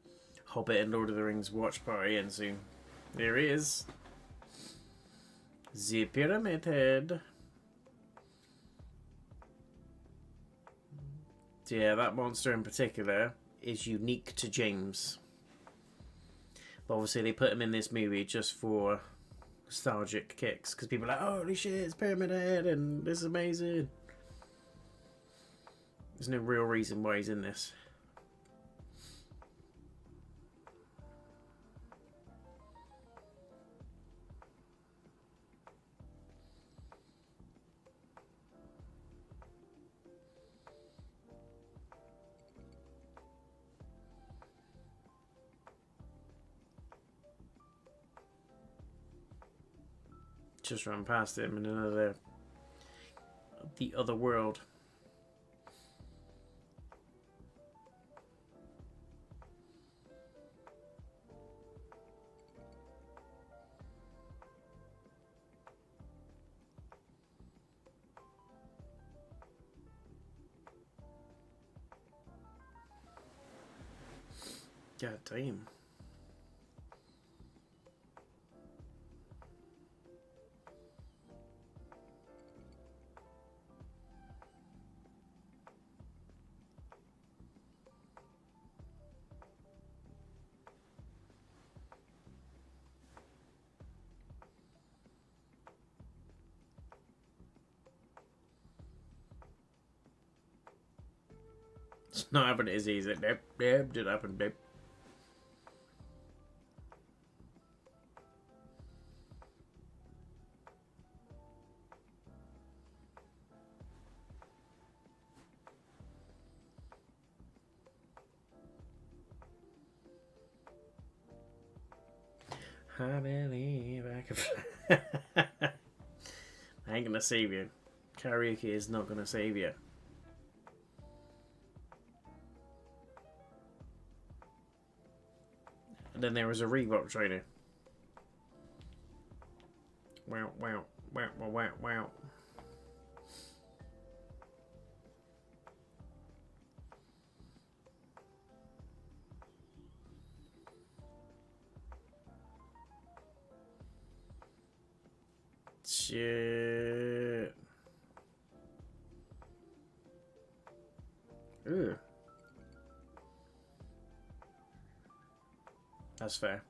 Hobbit and Lord of the Rings watch party in soon. There he is. The Pyramid Head. Yeah, that monster in particular is unique to James. But obviously they put him in this movie just for nostalgic kicks. Because people are like, oh, holy shit, it's Pyramid Head and this is amazing. There's no real reason why he's in this. Just run past him in the other world. God damn. It's not happening as easy. Nope, didn't happen, nope. I believe I can fly. I ain't gonna save you. Karaoke is not gonna save you. And then there was a Reebok trainer. Wow, wow, wow, wow, wow, wow. Shit. Ooh. That's fair.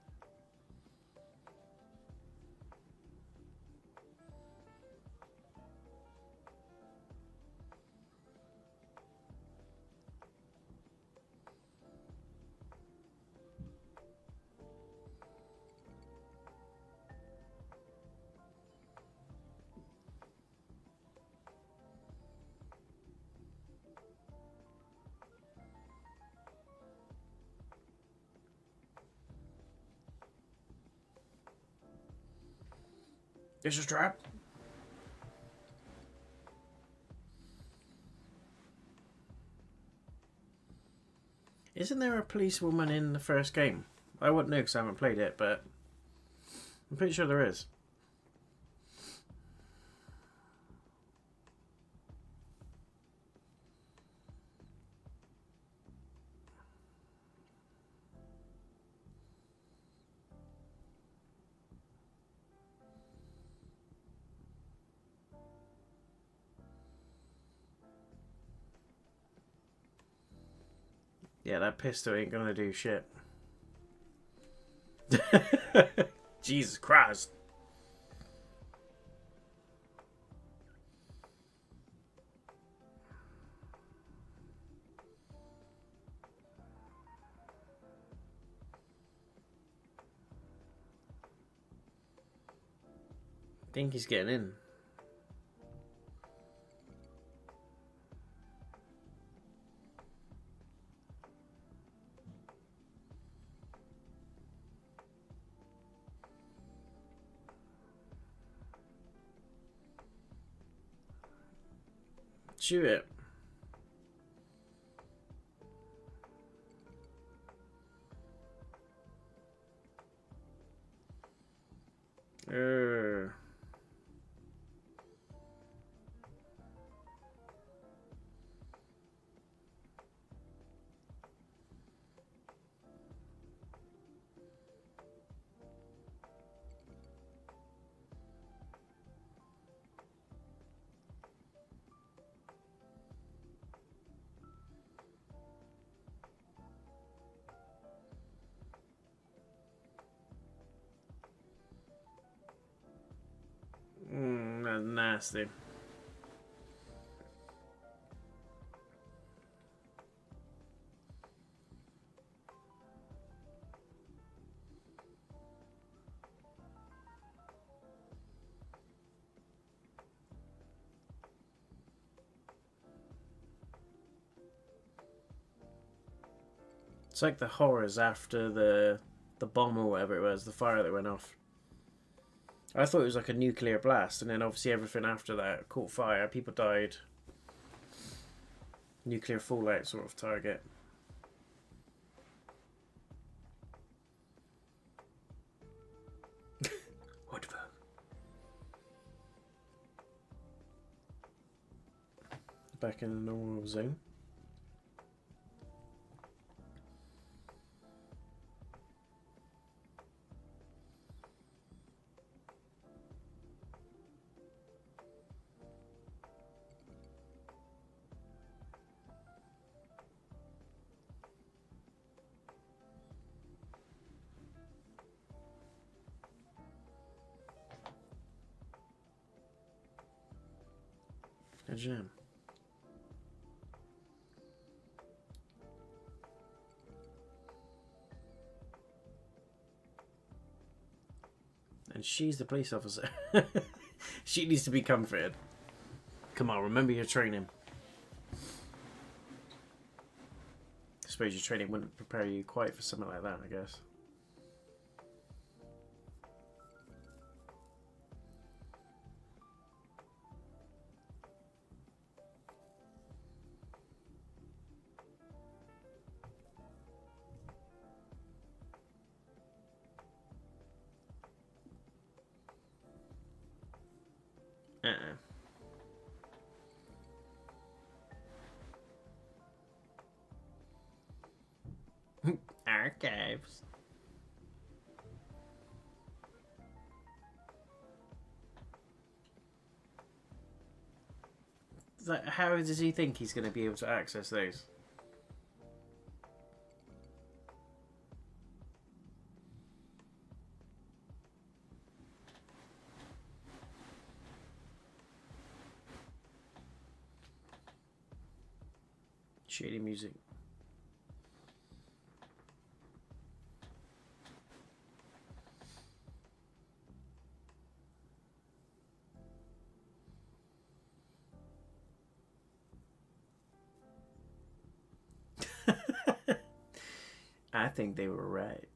It's a trap. Isn't there a policewoman in the first game? I wouldn't know because I haven't played it, but I'm pretty sure there is. Yeah, that pistol ain't gonna do shit. Jesus Christ. I think he's getting in. Shoot it. nasty. It's like the horrors after the bomb or whatever it was, the fire that went off. I thought it was like a nuclear blast, and then obviously everything after that caught fire. People died. Nuclear fallout sort of target. What the fuck? Back in the normal zone. A gem. And she's the police officer. She needs to be comforted. Come on, remember your training. I suppose your training wouldn't prepare you quite for something like that, I guess. Archives. So how does he think he's going to be able to access those? Shady music. I think they were right.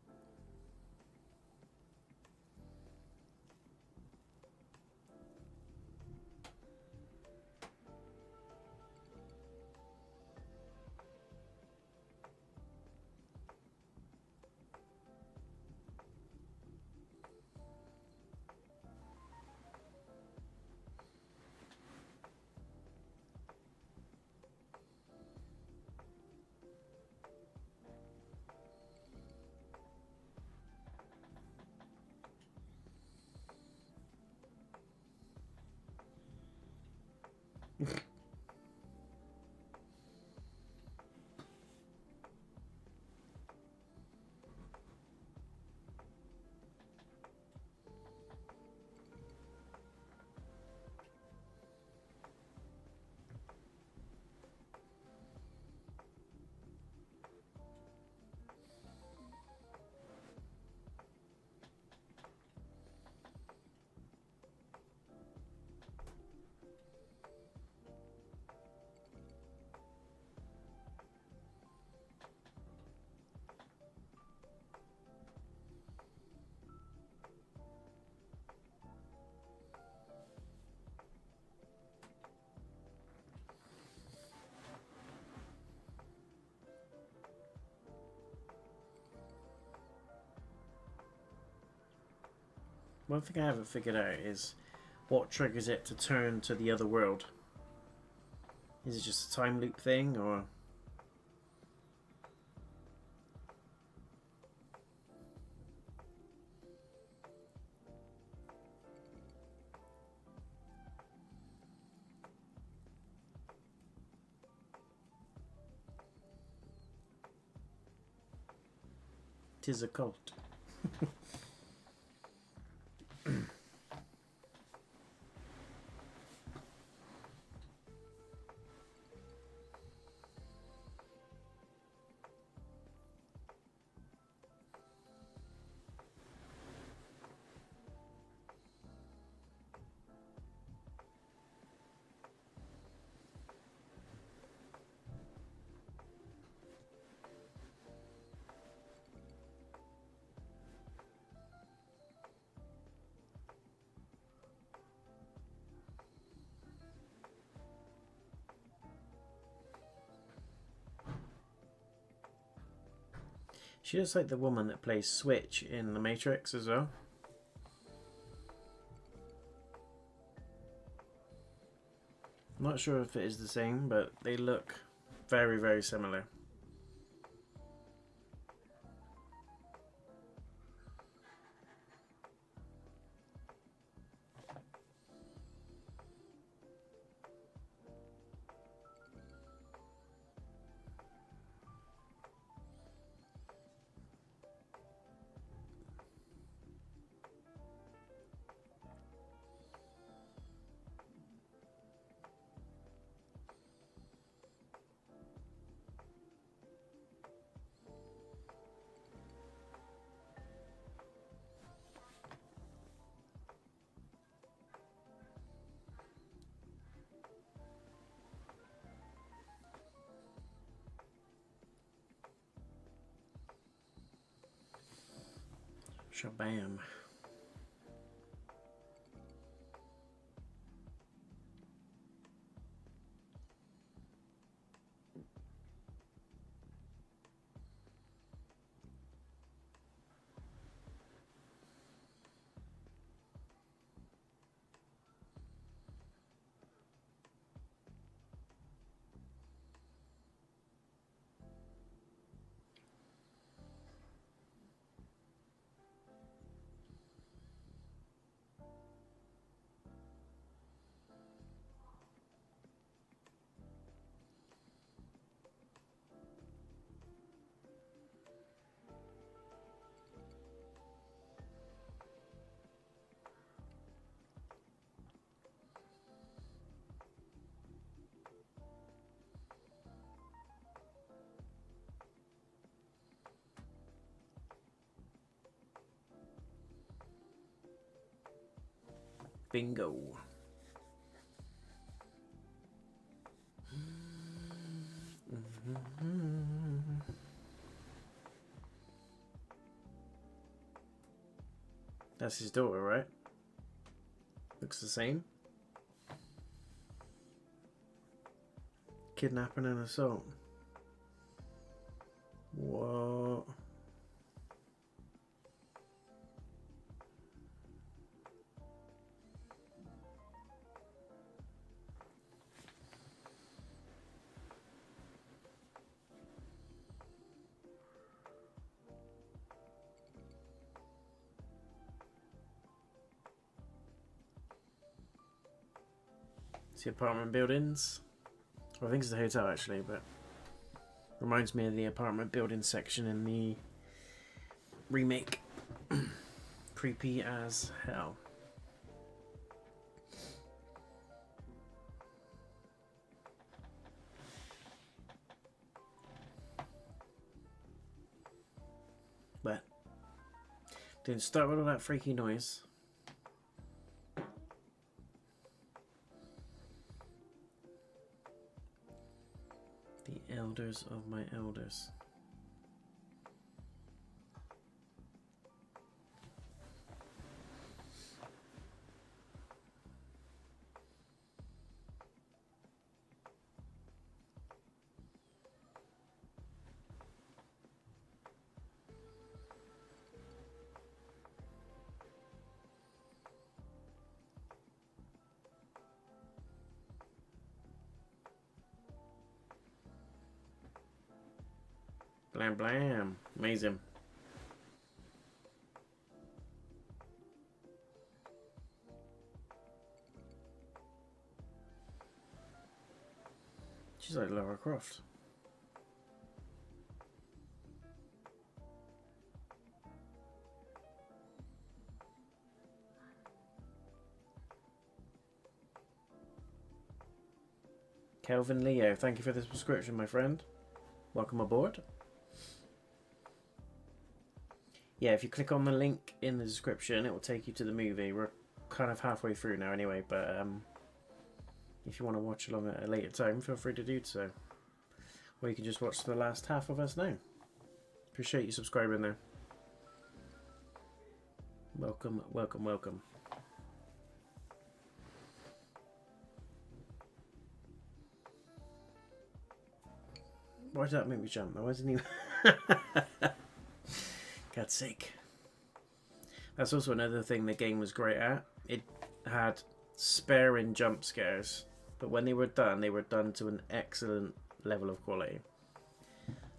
One thing I haven't figured out is what triggers it to turn to the other world. Is it just a time loop thing, or... Tis a cult. She looks like the woman that plays Switch in The Matrix as well. I'm not sure if it is the same, but they look very, very similar. Shabam. Bingo. That's his daughter, right? Looks the same. Kidnapping and assault. What? It's the apartment buildings. Well, I think it's the hotel actually, but reminds me of the apartment building section in the remake. Creepy as hell. But didn't start with all that freaky noise. The elders of my elders. Blam blam. Amazing. She's like Lara Croft. Kelvin Leo, thank you for the subscription, my friend. Welcome aboard. Yeah, if you click on the link in the description, it will take you to the movie. We're kind of halfway through now anyway, but if you want to watch along at a later time, feel free to do so. Or you can just watch the last half of us now. Appreciate you subscribing there. Welcome, welcome, welcome. Why did that make me jump? Why isn't he... God's sake. That's also another thing the game was great at. It had sparing jump scares, but when they were done to an excellent level of quality.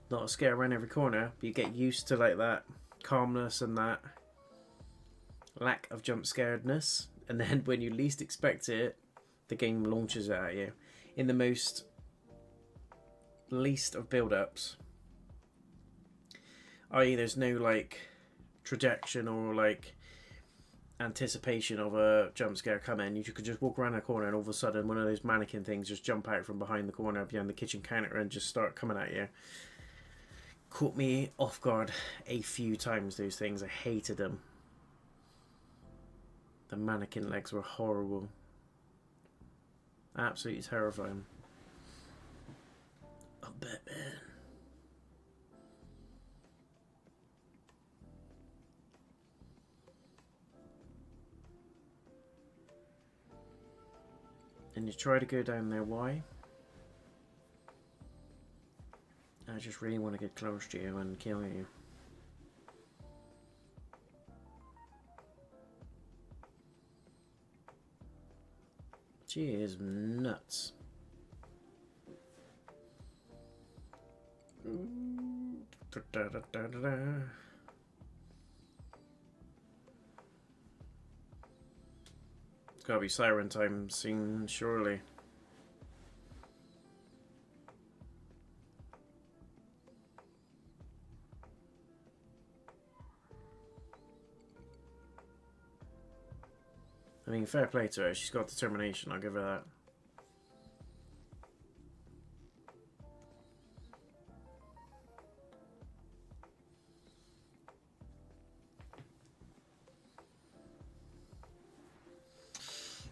Not a scare around every corner, but you get used to like that calmness and that lack of jump scaredness, and then when you least expect it, the game launches it at you in the most least of build-ups. I.e. there's no like trajectory or like anticipation of a jump scare coming. You could just walk around a corner and all of a sudden one of those mannequin things just jump out from behind the corner behind the kitchen counter and just start coming at you. Caught me off guard a few times, those things. I hated them. The mannequin legs were horrible. Absolutely terrifying. I bet, man. And you try to go down there, why? I just really want to get close to you and kill you. She is nuts. It's gotta be siren time soon, surely. I mean, fair play to her. She's got determination. I'll give her that.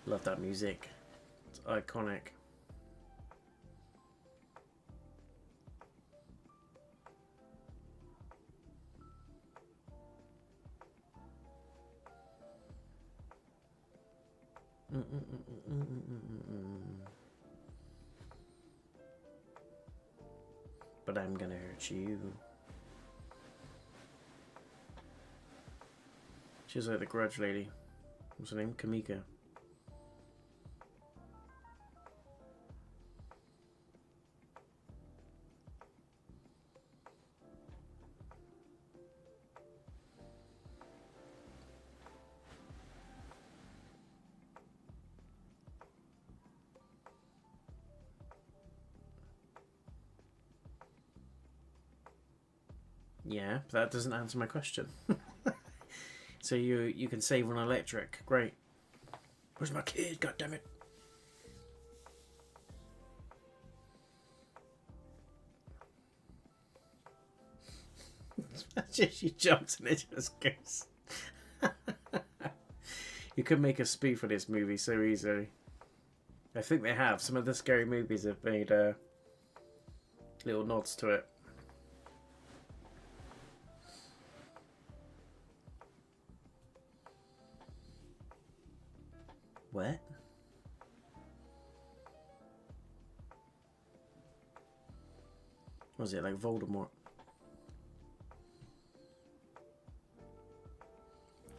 Love that music. It's iconic. But I'm gonna hurt you. She's like the Grudge lady. What's her name? Kamika. Yeah, but that doesn't answer my question. So you can save on electric. Great. Where's my kid? God damn it. She jumps and it just goes. You could make a spoof of this movie so easily. I think they have. Some of the scary movies have made little nods to it. What? Was it like Voldemort?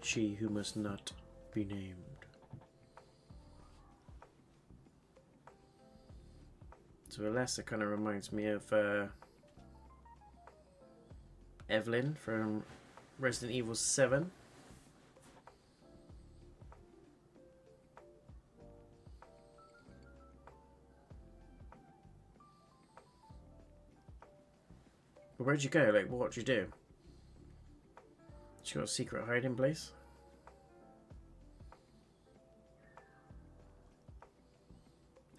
She who must not be named. So Alessa kind of reminds me of Evelyn from Resident Evil 7. But where'd you go? Like, what'd you do? She got a secret hiding place?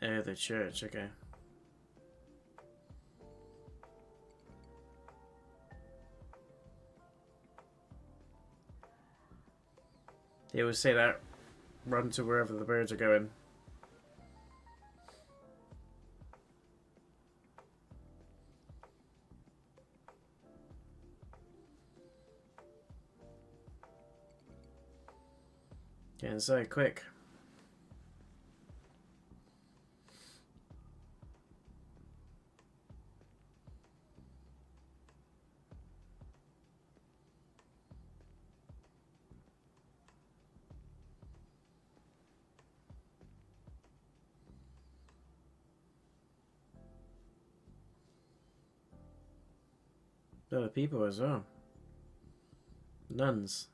Oh, the church, okay. They always say that. Run to wherever the birds are going. Getting so quick. Other people as well. Nuns.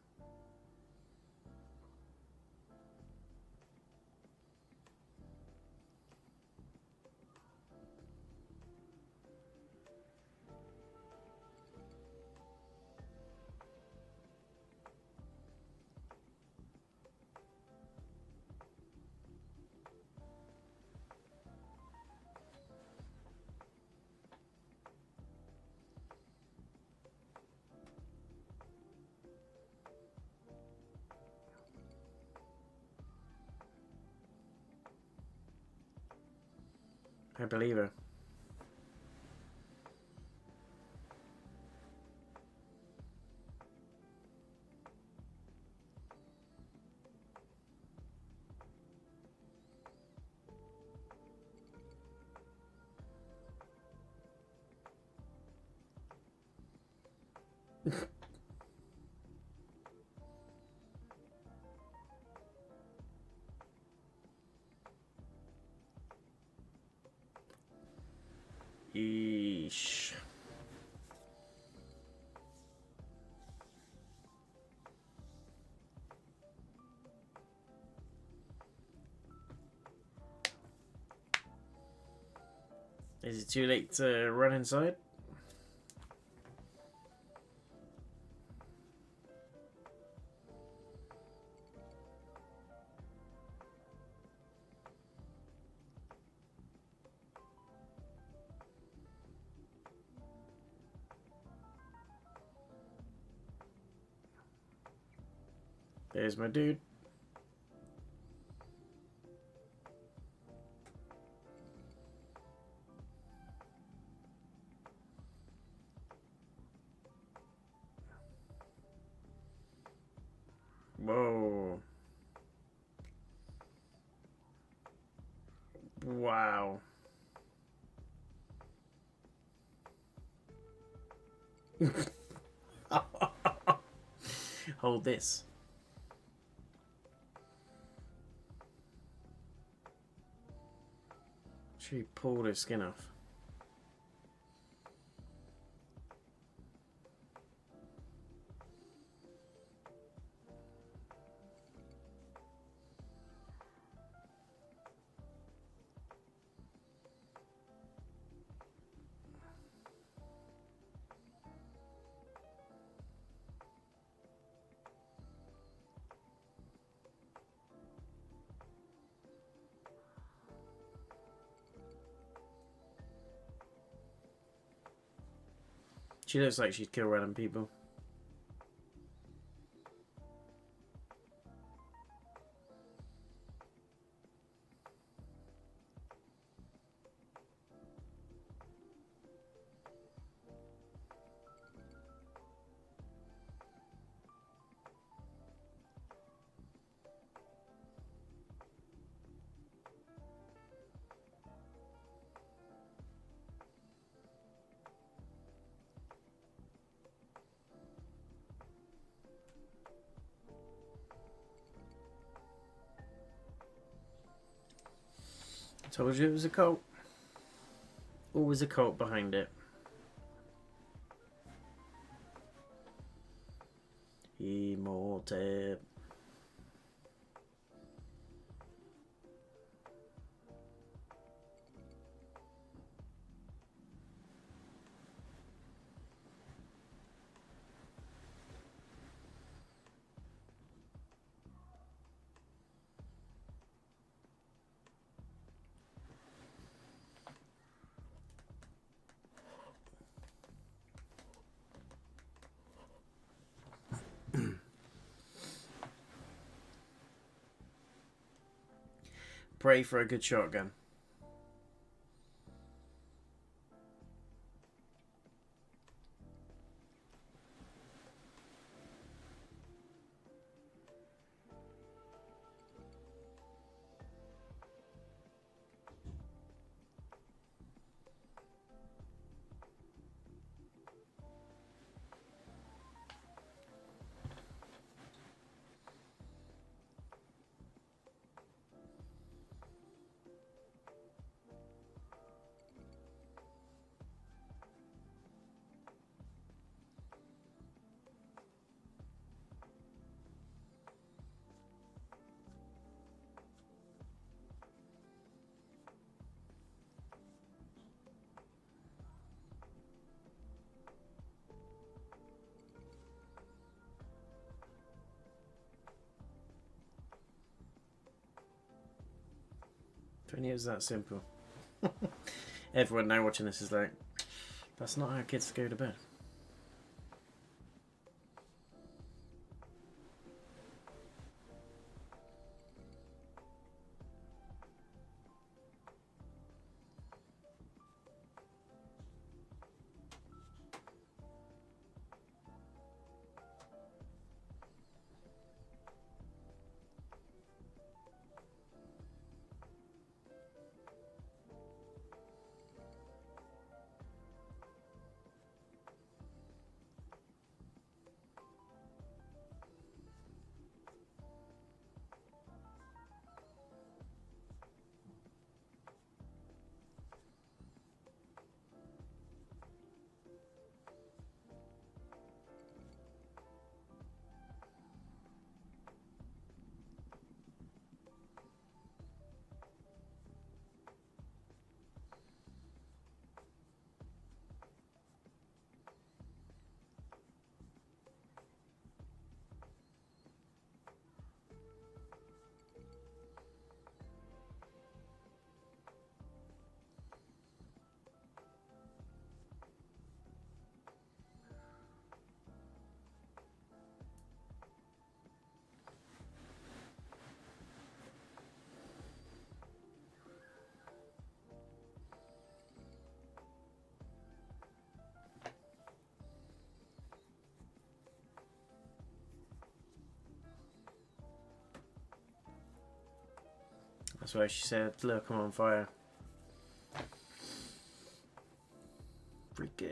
I believe her. Yeesh. Is it too late to run inside? There's my dude. Whoa. Wow. Hold this. She pulled her skin off. She looks like she'd kill random people. Told you it was a cult. Always a cult behind it. Immortal. Pray for a good shotgun. 20 years that simple. Everyone now watching this is like, that's not how kids go to bed. That's why she said, look, I'm on fire. Freaky.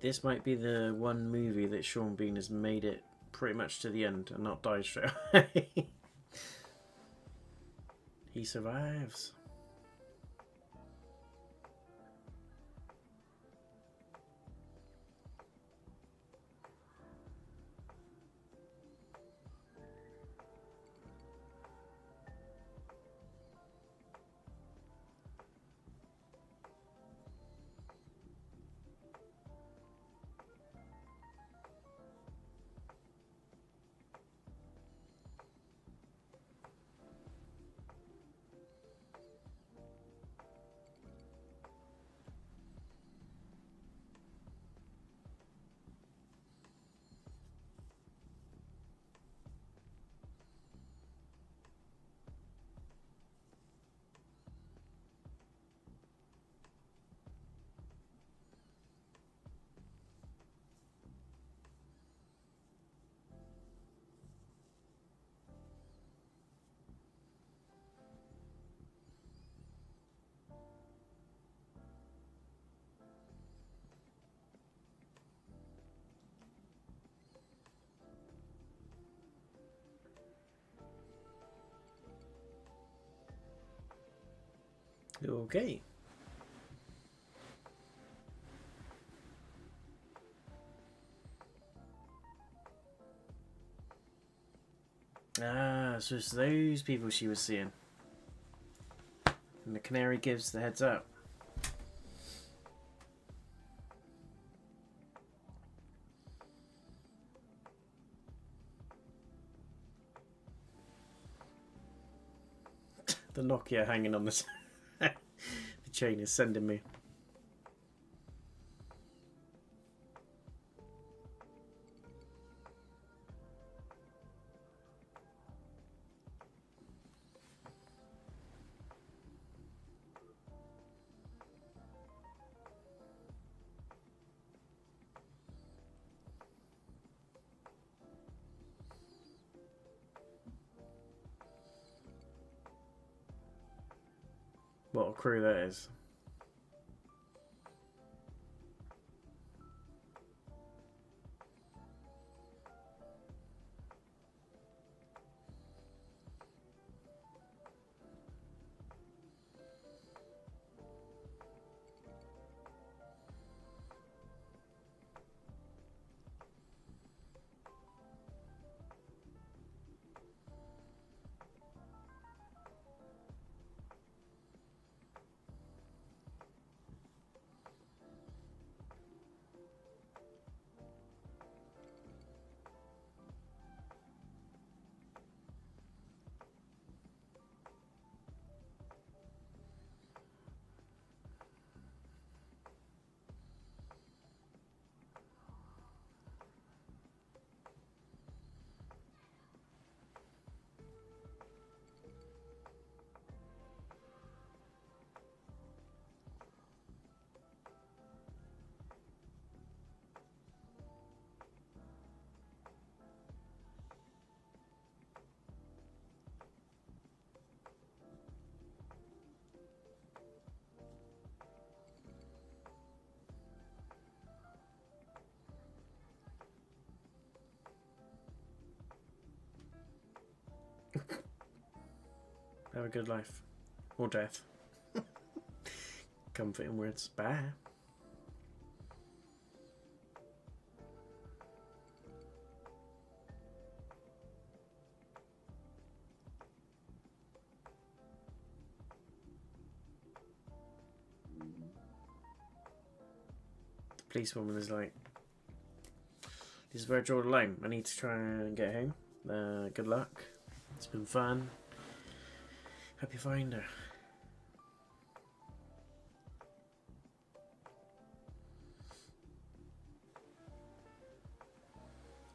This might be the one movie that Sean Bean has made it pretty much to the end and not died straight away. He survives. Okay. Ah, so it's those people she was seeing. And the canary gives the heads up. The Nokia hanging on the the chain is sending me. What a crew that is. Have a good life. Or death. Comforting words. Bye. The policewoman is like, this is where I draw the line. I need to try and get home. Good luck. It's been fun. Hope you find her.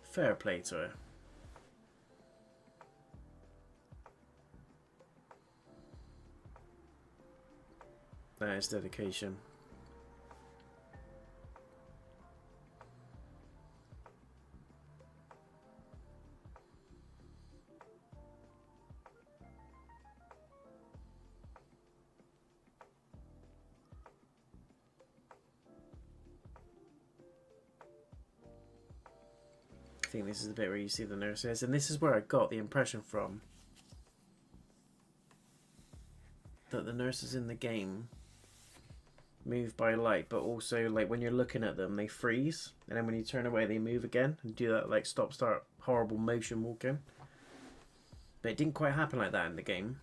Fair play to her. That is dedication. I think this is the bit where you see the nurses, and this is where I got the impression from that the nurses in the game move by light, but also like when you're looking at them they freeze, and then when you turn away they move again and do that like stop start horrible motion walking. But it didn't quite happen like that in the game,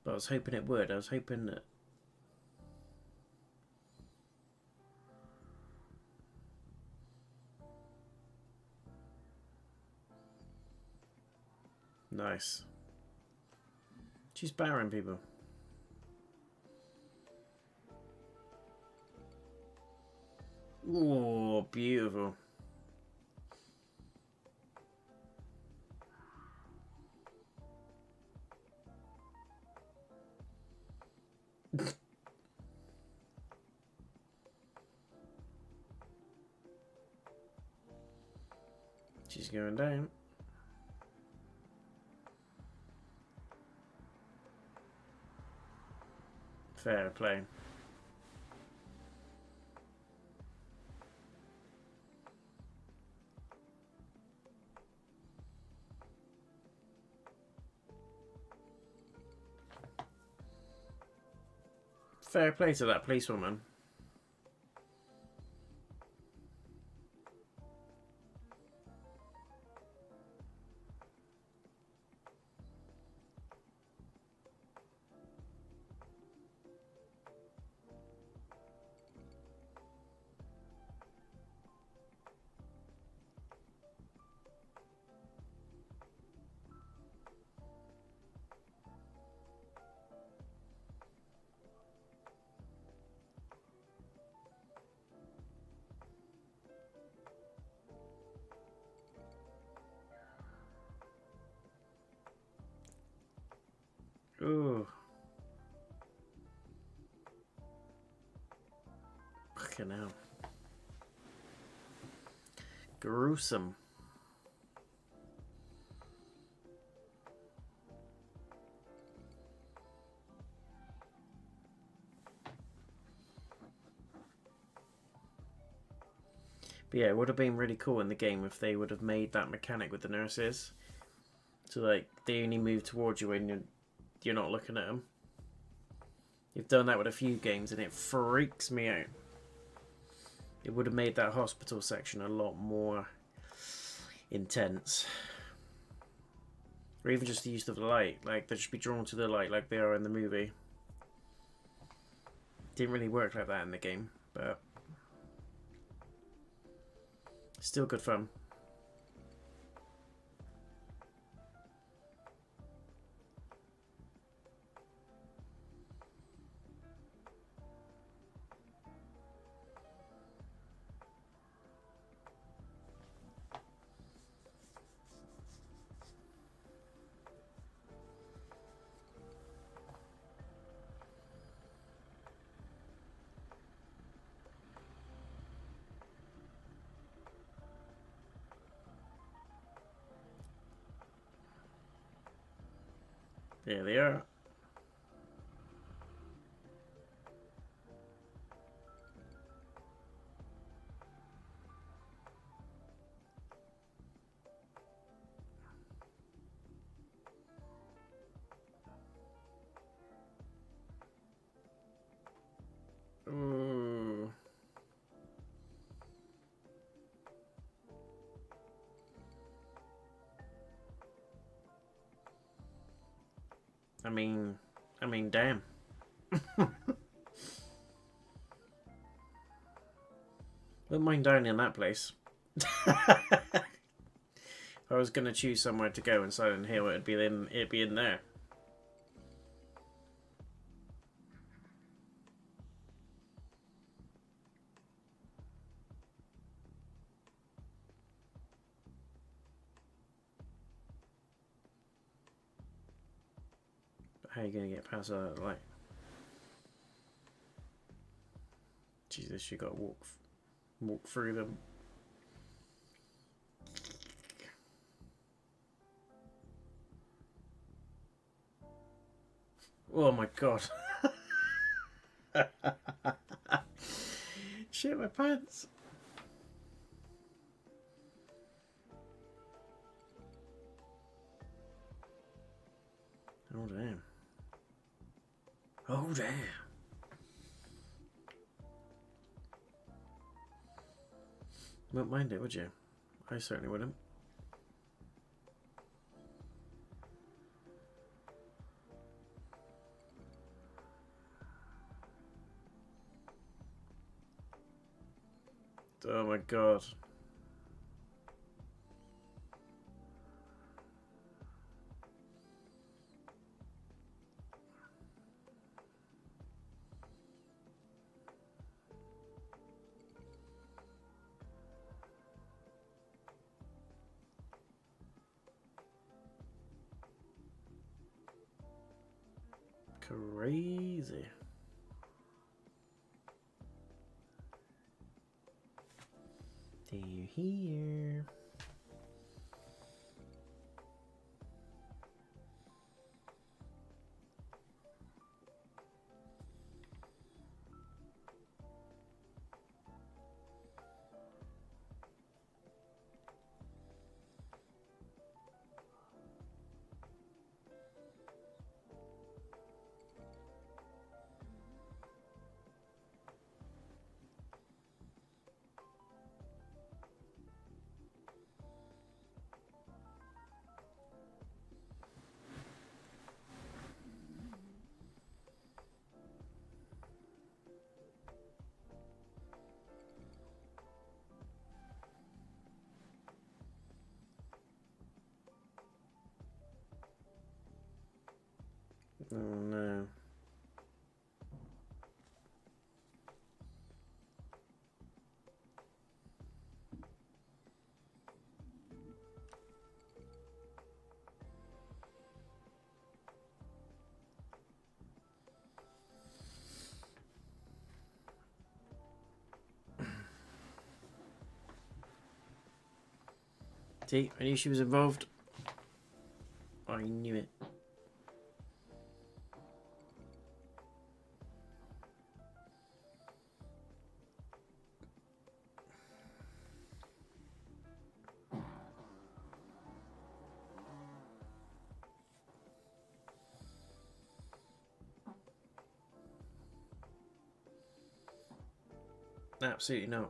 but I was hoping it would. I was hoping that nice. She's barren people. Oh, beautiful. She's going down. Fair play. Fair play to that policewoman. Ooh. Fucking hell. Gruesome. But yeah, it would have been really cool in the game if they would have made that mechanic with the nurses. So like, they only move towards you when you're not looking at them. You've done that with a few games and it freaks me out. It would have made that hospital section a lot more intense. Or even just the use of the light. Like, they'd just be drawn to the light like they are in the movie. Didn't really work like that in the game, but still good fun. There they are. I mean, damn. Wouldn't mind down in that place. If I was gonna choose somewhere to go in Silent Hill, it'd be in there. But how are you gonna get past all that light? Jesus, you gotta walk through them. Oh my god. Shit my pants. Oh damn. Oh damn. Wouldn't mind it, would you? I certainly wouldn't. Oh my god. Crazy. Do you hear? Oh no. See, I knew she was involved. I knew it. Absolutely not.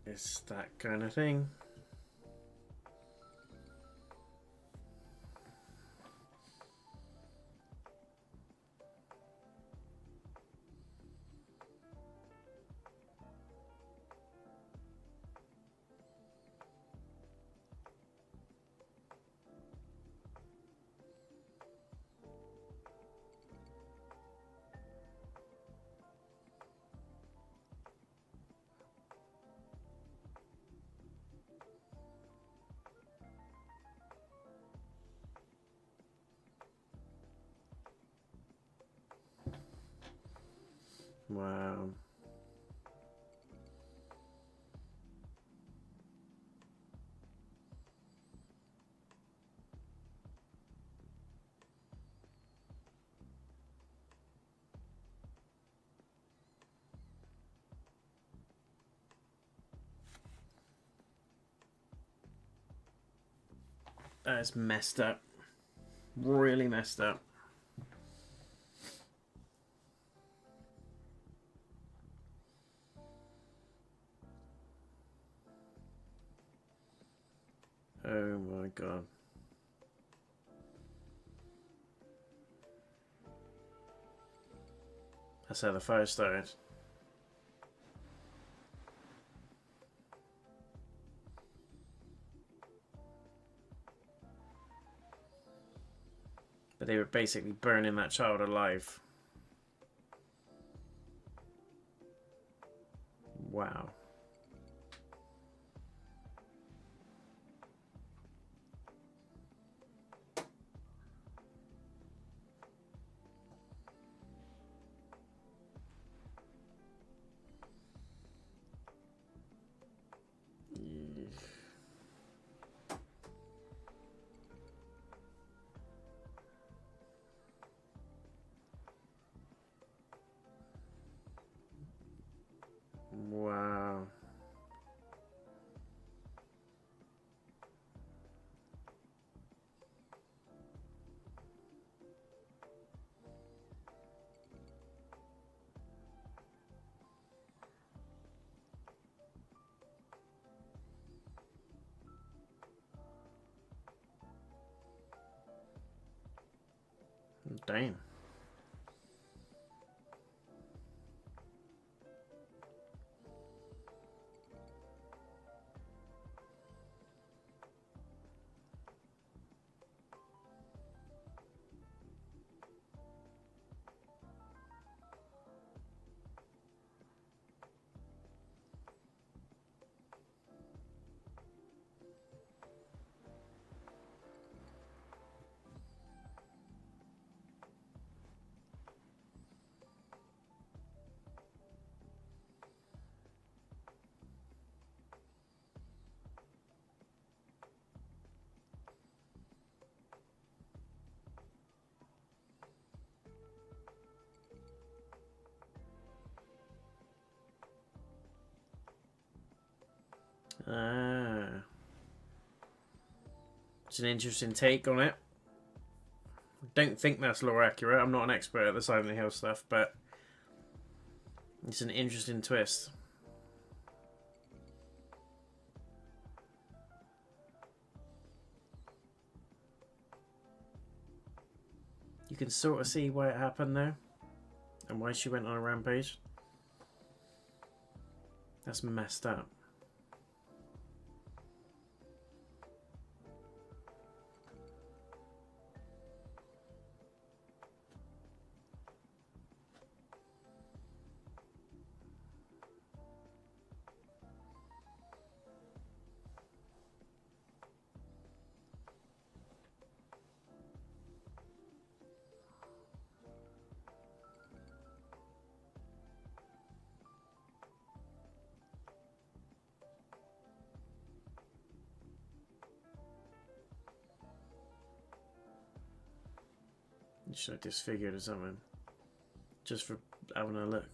It's that kind of thing. Wow. That is messed up. Really messed up. my god. That's how the fire started. But they were basically burning that child alive. Wow. Wow. Damn. Ah. It's an interesting take on it. Don't think that's lore accurate. I'm not an expert at the Silent Hill stuff, but it's an interesting twist. You can sort of see why it happened though, and why she went on a rampage. That's messed up. You should have disfigured or something. Just for having a look.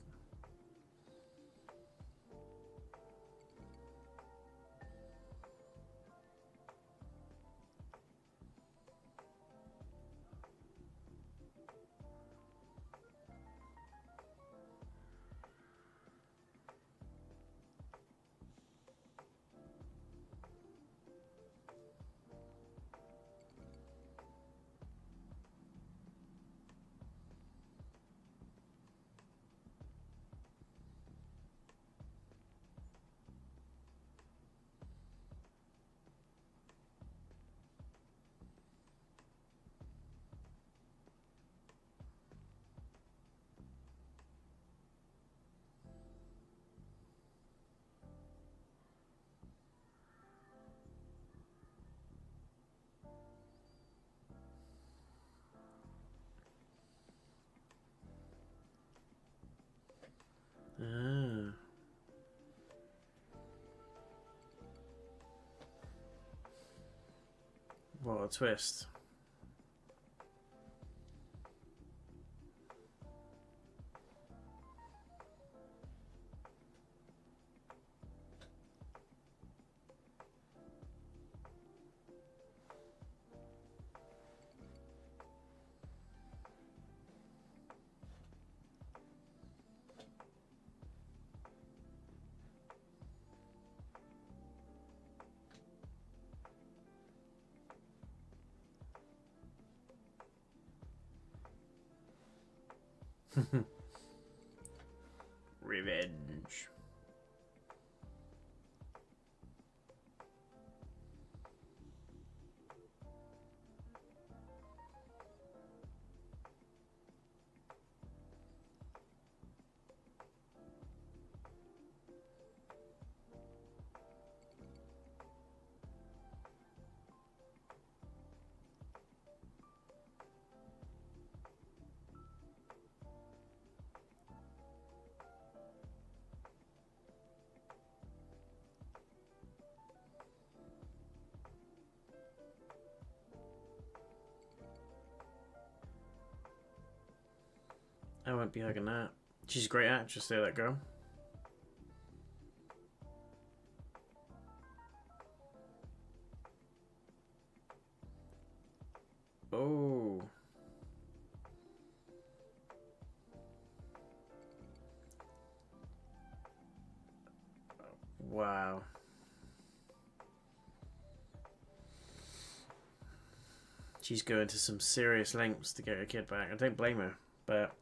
Ah. What a twist. Revenge. I won't be hugging that. She's a great actress there, that girl. Oh. Wow. She's going to some serious lengths to get her kid back. I don't blame her, but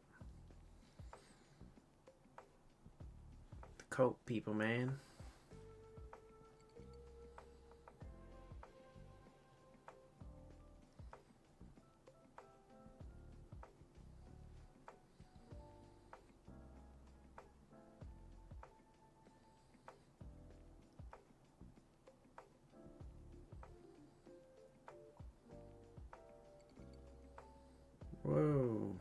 the cult people, man. Whoa.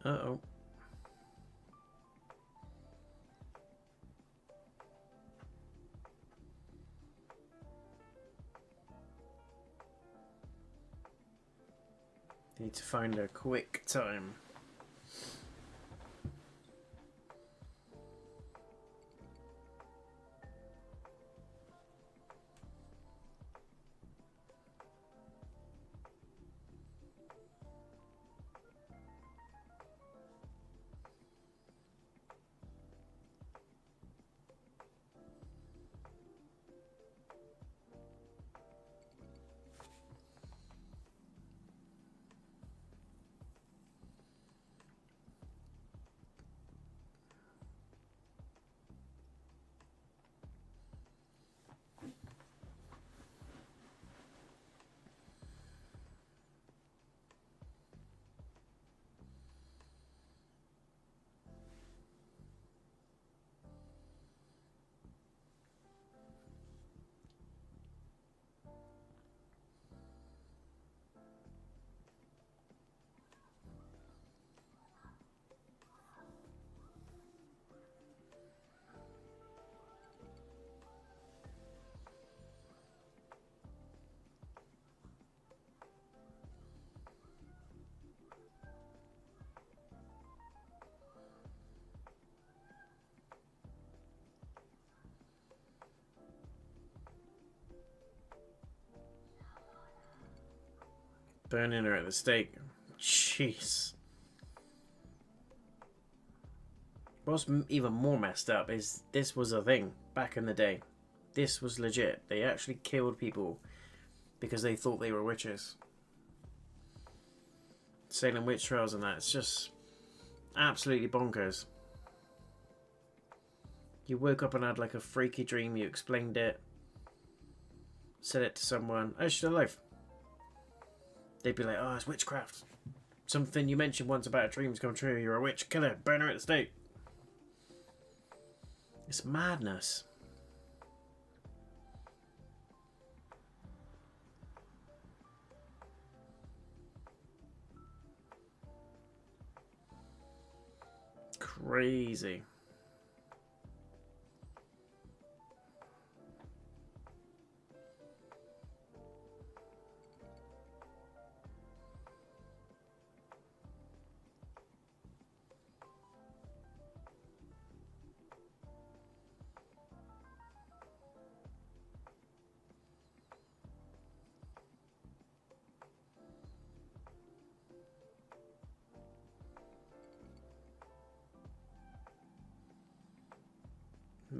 Uh-oh. Need to find a quick time. Burning her at the stake. Jeez. What's even more messed up is this was a thing back in the day. This was legit. They actually killed people because they thought they were witches. Salem witch trials and that. It's just absolutely bonkers. You woke up and had like a freaky dream. You explained it. Said it to someone. Oh, she's alive. They'd be like, oh, it's witchcraft. Something you mentioned once about a dream's come true. You're a witch. Kill her. Burn her at the stake. It's madness. Crazy.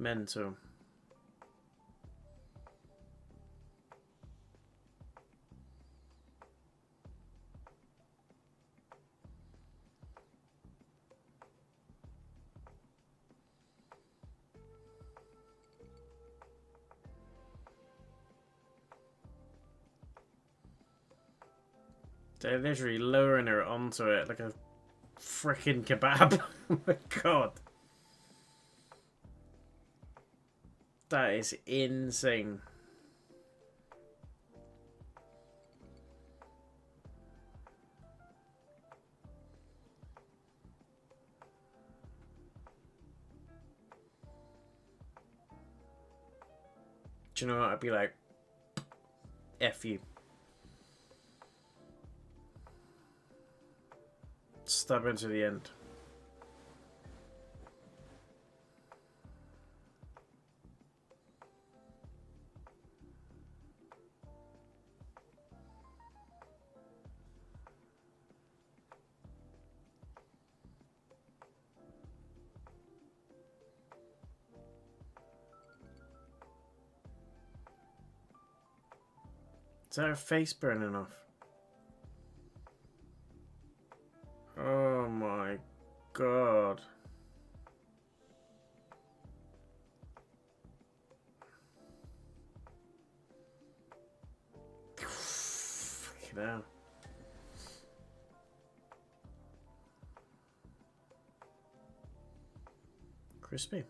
Mental. They're literally lowering her onto it like a freaking kebab. Oh my god. That is insane. Do you know what? I'd be like, F you. Stubborn to the end. Is that her face burning off? Oh my god. Freaking hell. Crispy.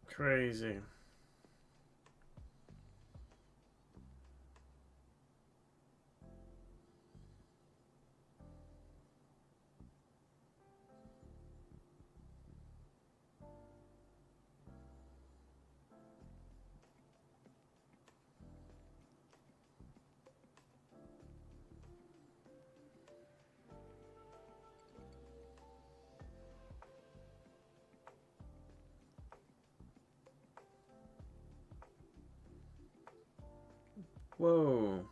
Crazy. Whoa.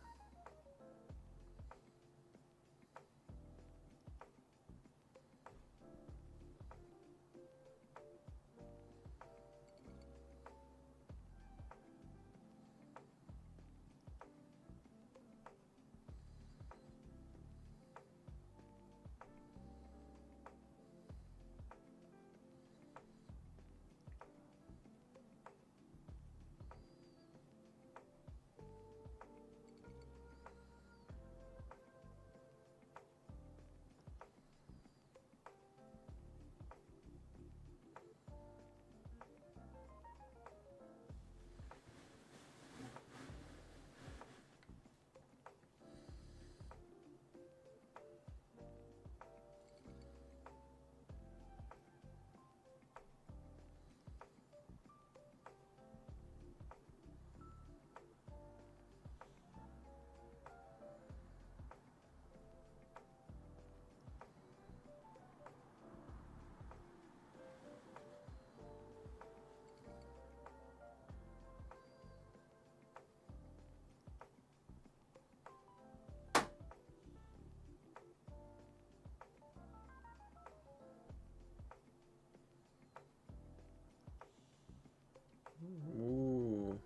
Ooh.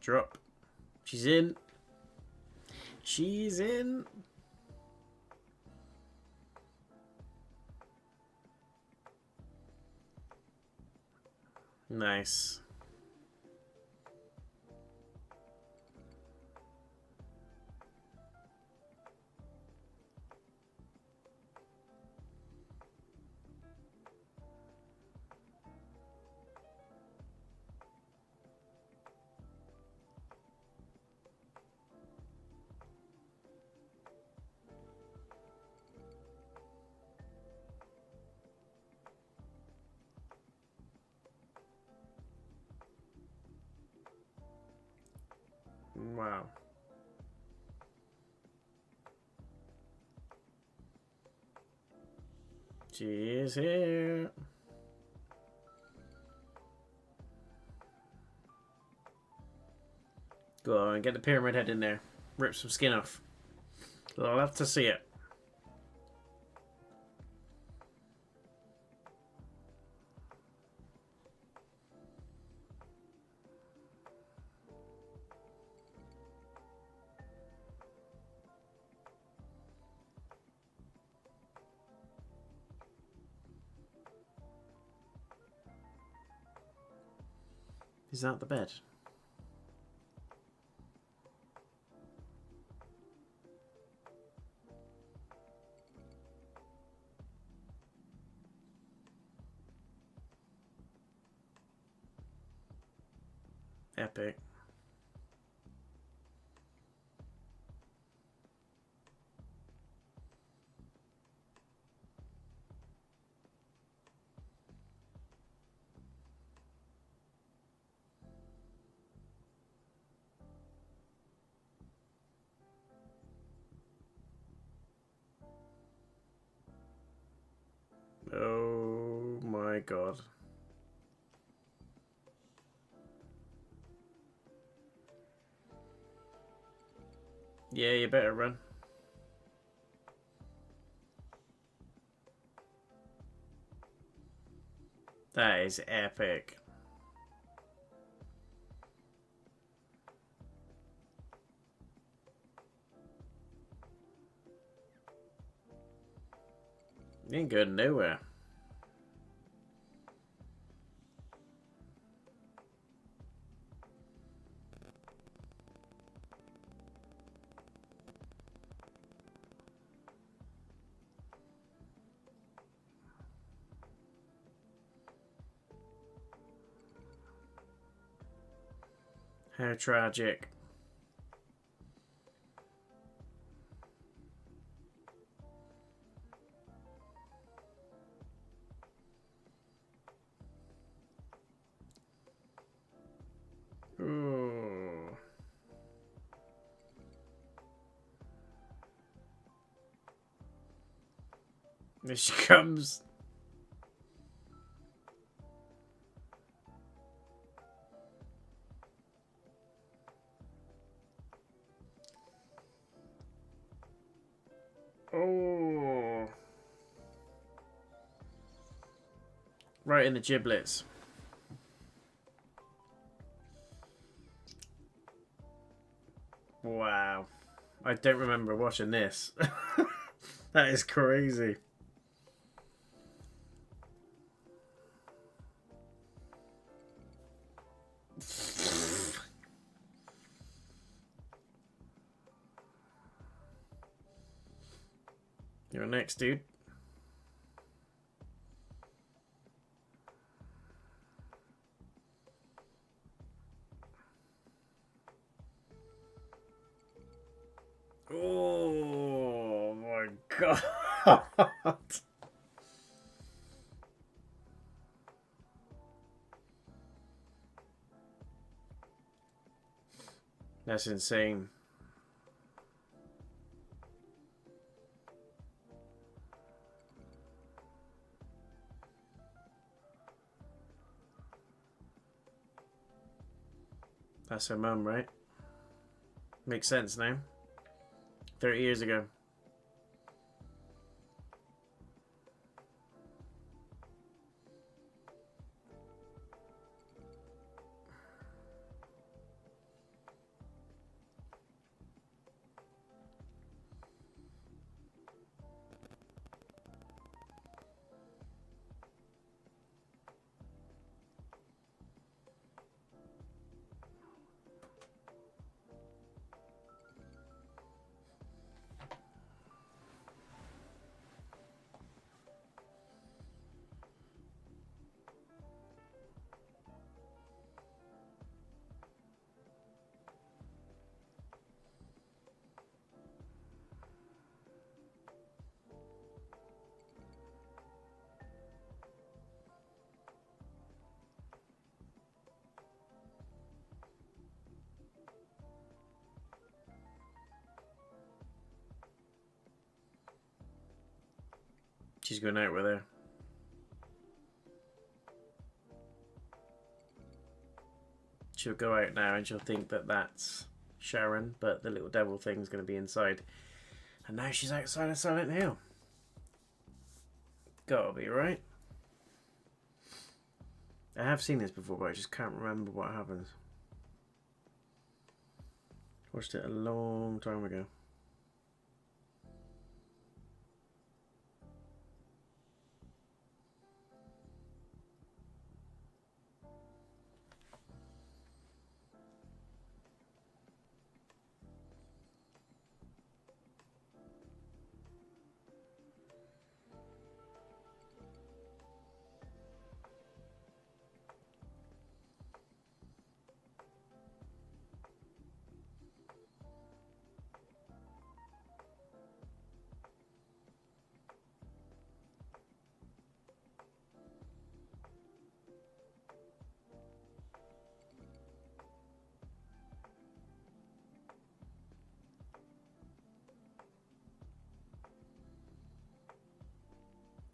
Drop. She's in. She's in. Nice. Wow. She is here. Go on, get the pyramid head in there. Rip some skin off. I'll love to see it. Is that the bed? Epic. Oh my god. Yeah, you better run. That is epic. You ain't going nowhere. How tragic. Ooh. There she comes. Oh. Right in the giblets. Wow. I don't remember watching this. That is crazy. You're next, dude. Oh my god. That's insane. That's her mum, right? Makes sense now. 30 years ago. She's going out with her. She'll go out now and she'll think that that's Sharon, but the little devil thing's going to be inside. And now she's outside of Silent Hill. Gotta be, right? I have seen this before, but I just can't remember what happens. Watched it a long time ago.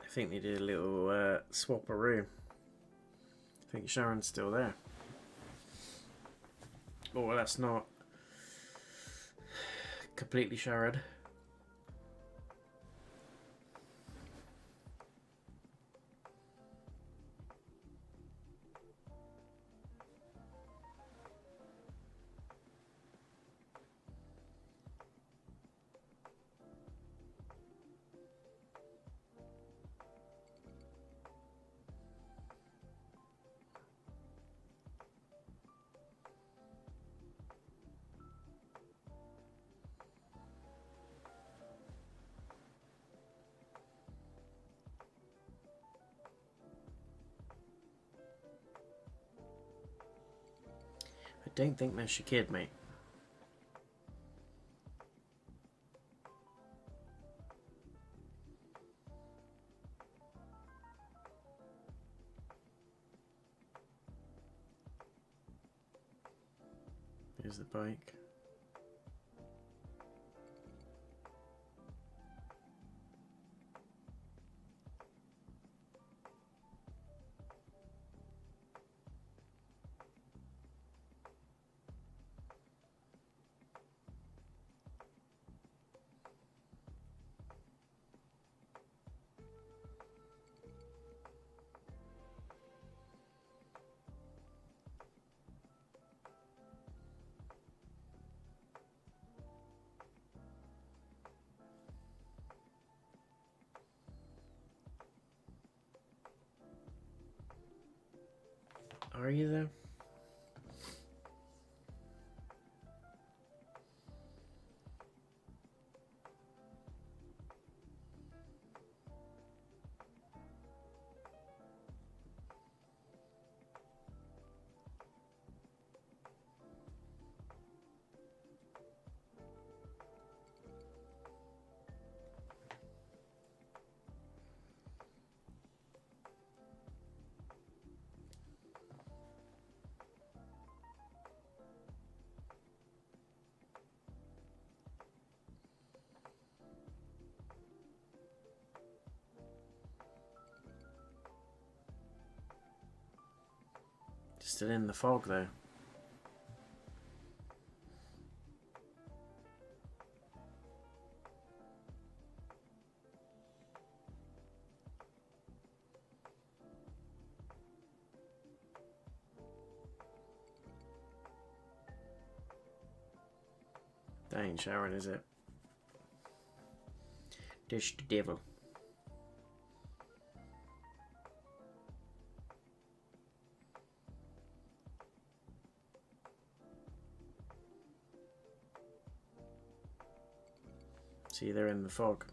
I think they did a little swap-a-roo. I think Sharon's still there. Oh, well, that's not completely Sharon. I don't think that's your kid, mate. Here's the bike. Are you there? Still in the fog though. That ain't Sharon, is it? Dish the devil. See, they're in the fog.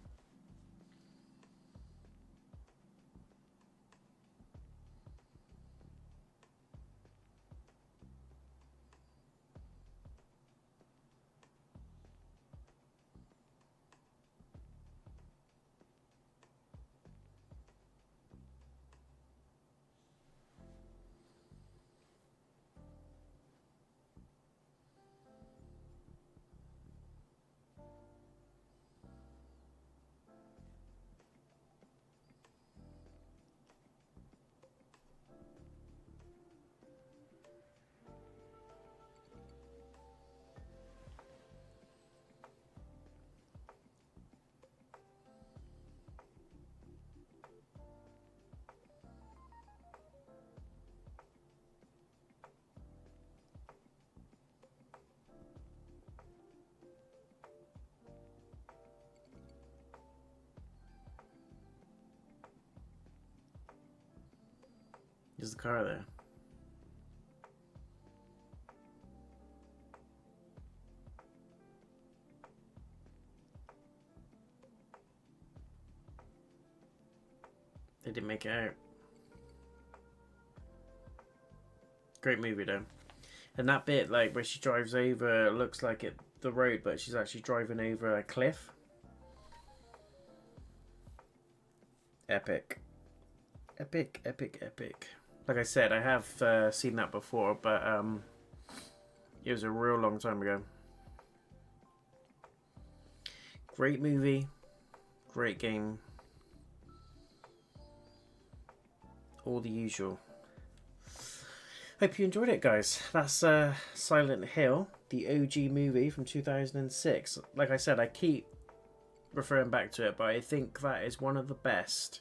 There's the car there. They didn't make it out. Great movie though. And that bit, like, where she drives over, looks like the road, but she's actually driving over a cliff. Epic. Epic, epic, epic. Like I said, I have seen that before, but it was a real long time ago. Great movie. Great game. All the usual. Hope you enjoyed it, guys. That's Silent Hill, the OG movie from 2006. Like I said, I keep referring back to it, but I think that is one of the best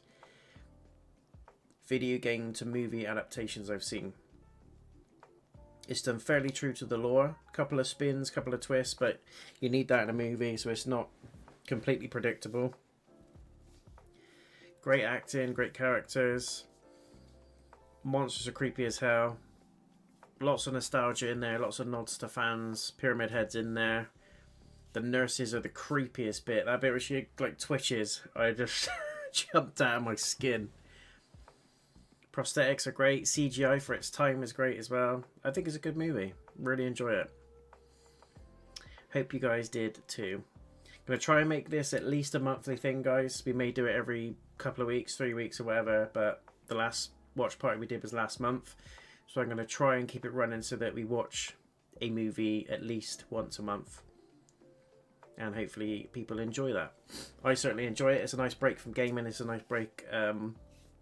video game to movie adaptations I've seen. It's done fairly true to the lore. Couple of spins, couple of twists, but you need that in a movie, so it's not completely predictable. Great acting, great characters. Monsters are creepy as hell. Lots of nostalgia in there, lots of nods to fans. Pyramid Head's in there. The nurses are the creepiest bit. That bit where she like twitches, I just jumped out of my skin. Prosthetics are great. CGI for its time is great as well. I think it's a good movie. Really enjoy it. Hope you guys did too. Gonna try and make this at least a monthly thing, guys. We may do it every couple of weeks, 3 weeks or whatever, but the last watch party we did was last month. So I'm going to try and keep it running so that we watch a movie at least once a month. And hopefully people enjoy that. I certainly enjoy it. It's a nice break from gaming. It's a nice break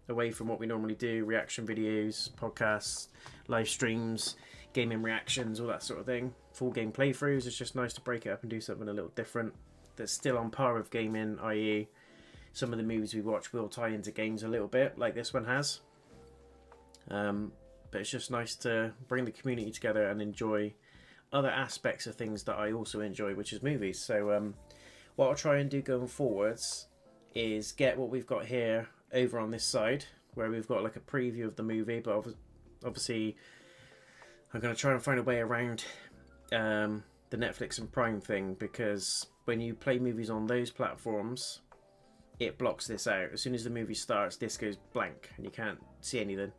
away from what we normally do. Reaction videos, podcasts, live streams, gaming reactions, all that sort of thing. Full game playthroughs. It's just nice to break it up and do something a little different. That's still on par with gaming, i.e. some of the movies we watch will tie into games a little bit, like this one has. But it's just nice to bring the community together and enjoy other aspects of things that I also enjoy, which is movies. So what I'll try and do going forwards is get what we've got here over on this side, where we've got like a preview of the movie, but obviously I'm going to try and find a way around the Netflix and Prime thing, because when you play movies on those platforms, it blocks this out. As soon as the movie starts, this goes blank and you can't see anything.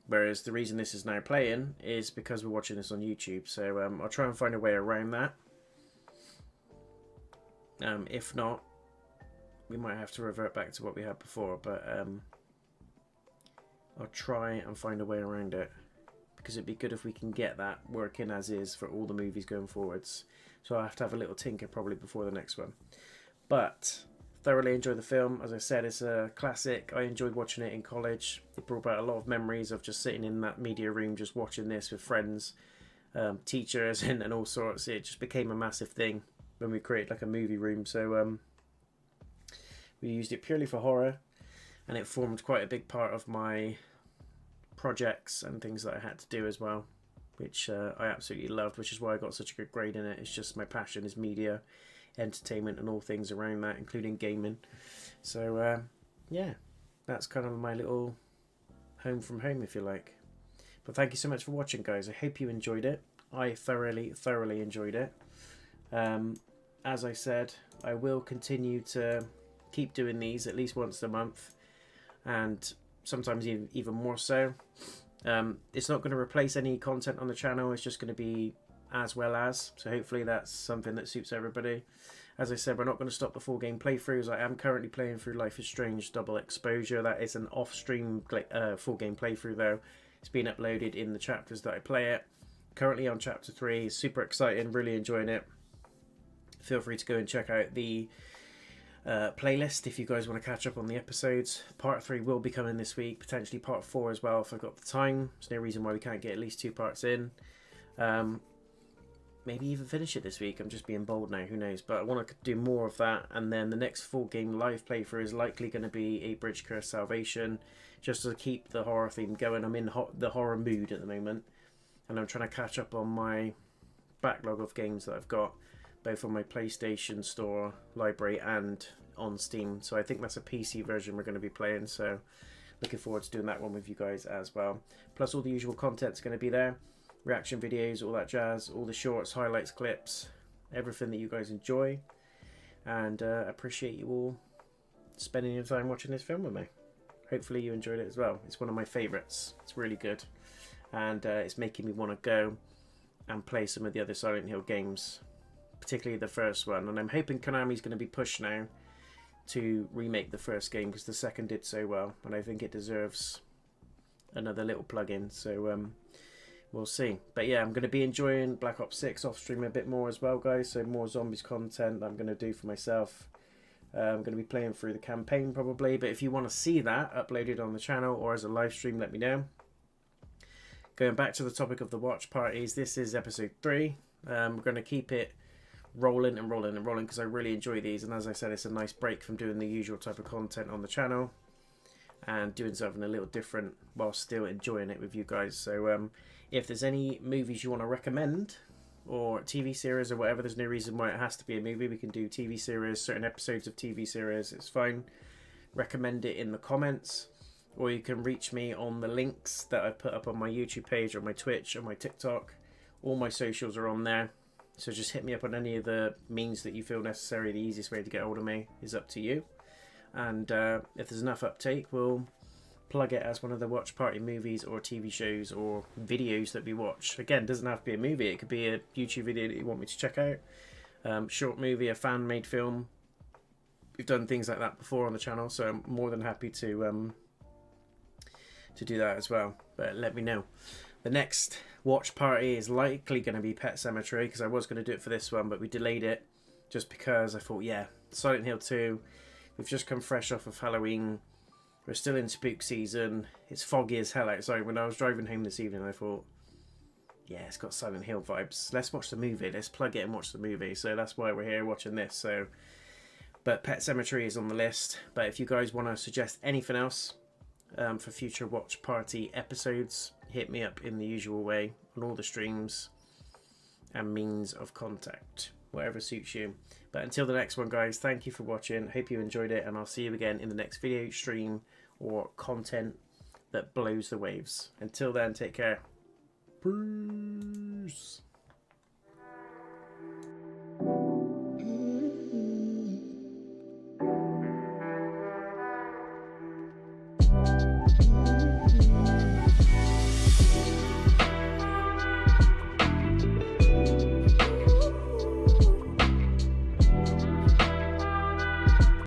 Whereas the reason this is now playing is because we're watching this on YouTube. So I'll try and find a way around that. If not, we might have to revert back to what we had before, but I'll try and find a way around it, because it'd be good if we can get that working as is for all the movies going forwards. So I'll have to have a little tinker probably before the next one. But thoroughly enjoyed the film. As I said, it's a classic. I enjoyed watching it in college. It brought back a lot of memories of just sitting in that media room, just watching this with friends, teachers, and all sorts. It just became a massive thing when we created like a movie room. So we used it purely for horror, and it formed quite a big part of my projects and things that I had to do as well, which I absolutely loved, which is why I got such a good grade in it. It's just my passion is media, entertainment, and all things around that, including gaming. So yeah, that's kind of my little home from home, if you like. But thank you so much for watching, guys. I hope you enjoyed it. I thoroughly enjoyed it. As I said, I will continue to keep doing these at least once a month, and sometimes even more so. It's not going to replace any content on the channel. It's just going to be as well as, so hopefully that's something that suits everybody. As I said, we're not going to stop the full game playthroughs. I am currently playing through Life is Strange Double Exposure. That is an off-stream full game playthrough though. It's been uploaded in the chapters that I play it. Currently on chapter 3. Super exciting, really enjoying it. Feel free to go and check out the playlist if you guys want to catch up on the episodes. Part 3 will be coming this week, potentially part 4 as well if I've got the time. There's no reason why we can't get at least 2 parts in. Maybe even finish it this week. I'm just being bold now, who knows, but I want to do more of that. And then the next full game live playthrough is likely going to be a Bridge Curse Salvation, just to keep the horror theme going. I'm in the horror mood at the moment, and I'm trying to catch up on my backlog of games that I've got, both on my PlayStation Store library and on Steam. So I think that's a PC version we're going to be playing, so looking forward to doing that one with you guys as well. Plus all the usual content's going to be there. Reaction videos, all that jazz, all the shorts, highlights, clips, everything that you guys enjoy. And appreciate you all spending your time watching this film with me. Hopefully you enjoyed it as well. It's one of my favourites. It's really good. And it's making me want to go and play some of the other Silent Hill games, particularly the first one. And I'm hoping Konami's going to be pushed now to remake the first game, because the second did so well, and I think it deserves another little plug-in. So we'll see. But yeah, I'm going to be enjoying Black Ops 6 off stream a bit more as well, guys. So more zombies content that I'm going to do for myself. I'm going to be playing through the campaign probably. But if you want to see that uploaded on the channel or as a live stream, let me know. Going back to the topic of the watch parties, this is episode 3. We're going to keep it rolling and rolling and rolling because I really enjoy these. And as I said, it's a nice break from doing the usual type of content on the channel and doing something a little different while still enjoying it with you guys. So if there's any movies you want to recommend or TV series or whatever, there's no reason why it has to be a movie. We can do TV series, certain episodes of TV series, it's fine. Recommend it in the comments, or you can reach me on the links that I put up on my YouTube page or my Twitch or my TikTok. All my socials are on there, so just hit me up on any of the means that you feel necessary. The easiest way to get hold of me is up to you. And if there's enough uptake, we'll plug it as one of the watch party movies or TV shows or videos that we watch. Again, it doesn't have to be a movie. It could be a YouTube video that you want me to check out. Short movie, a fan-made film. We've done things like that before on the channel, so I'm more than happy to do that as well. But let me know. The next watch party is likely going to be Pet Sematary, because I was going to do it for this one, but we delayed it just because I thought, yeah, Silent Hill 2, we've just come fresh off of Halloween. We're still in spook season. It's foggy as hell outside. When I was driving home this evening, I thought, yeah, it's got Silent Hill vibes. Let's watch the movie. Let's plug it and watch the movie. So that's why we're here watching this. So, but Pet Sematary is on the list. But if you guys want to suggest anything else for future watch party episodes, hit me up in the usual way on all the streams and means of contact, whatever suits you. But until the next one, guys, thank you for watching. Hope you enjoyed it, and I'll see you again in the next video, stream, or content that blows the waves. Until then, take care. Peace.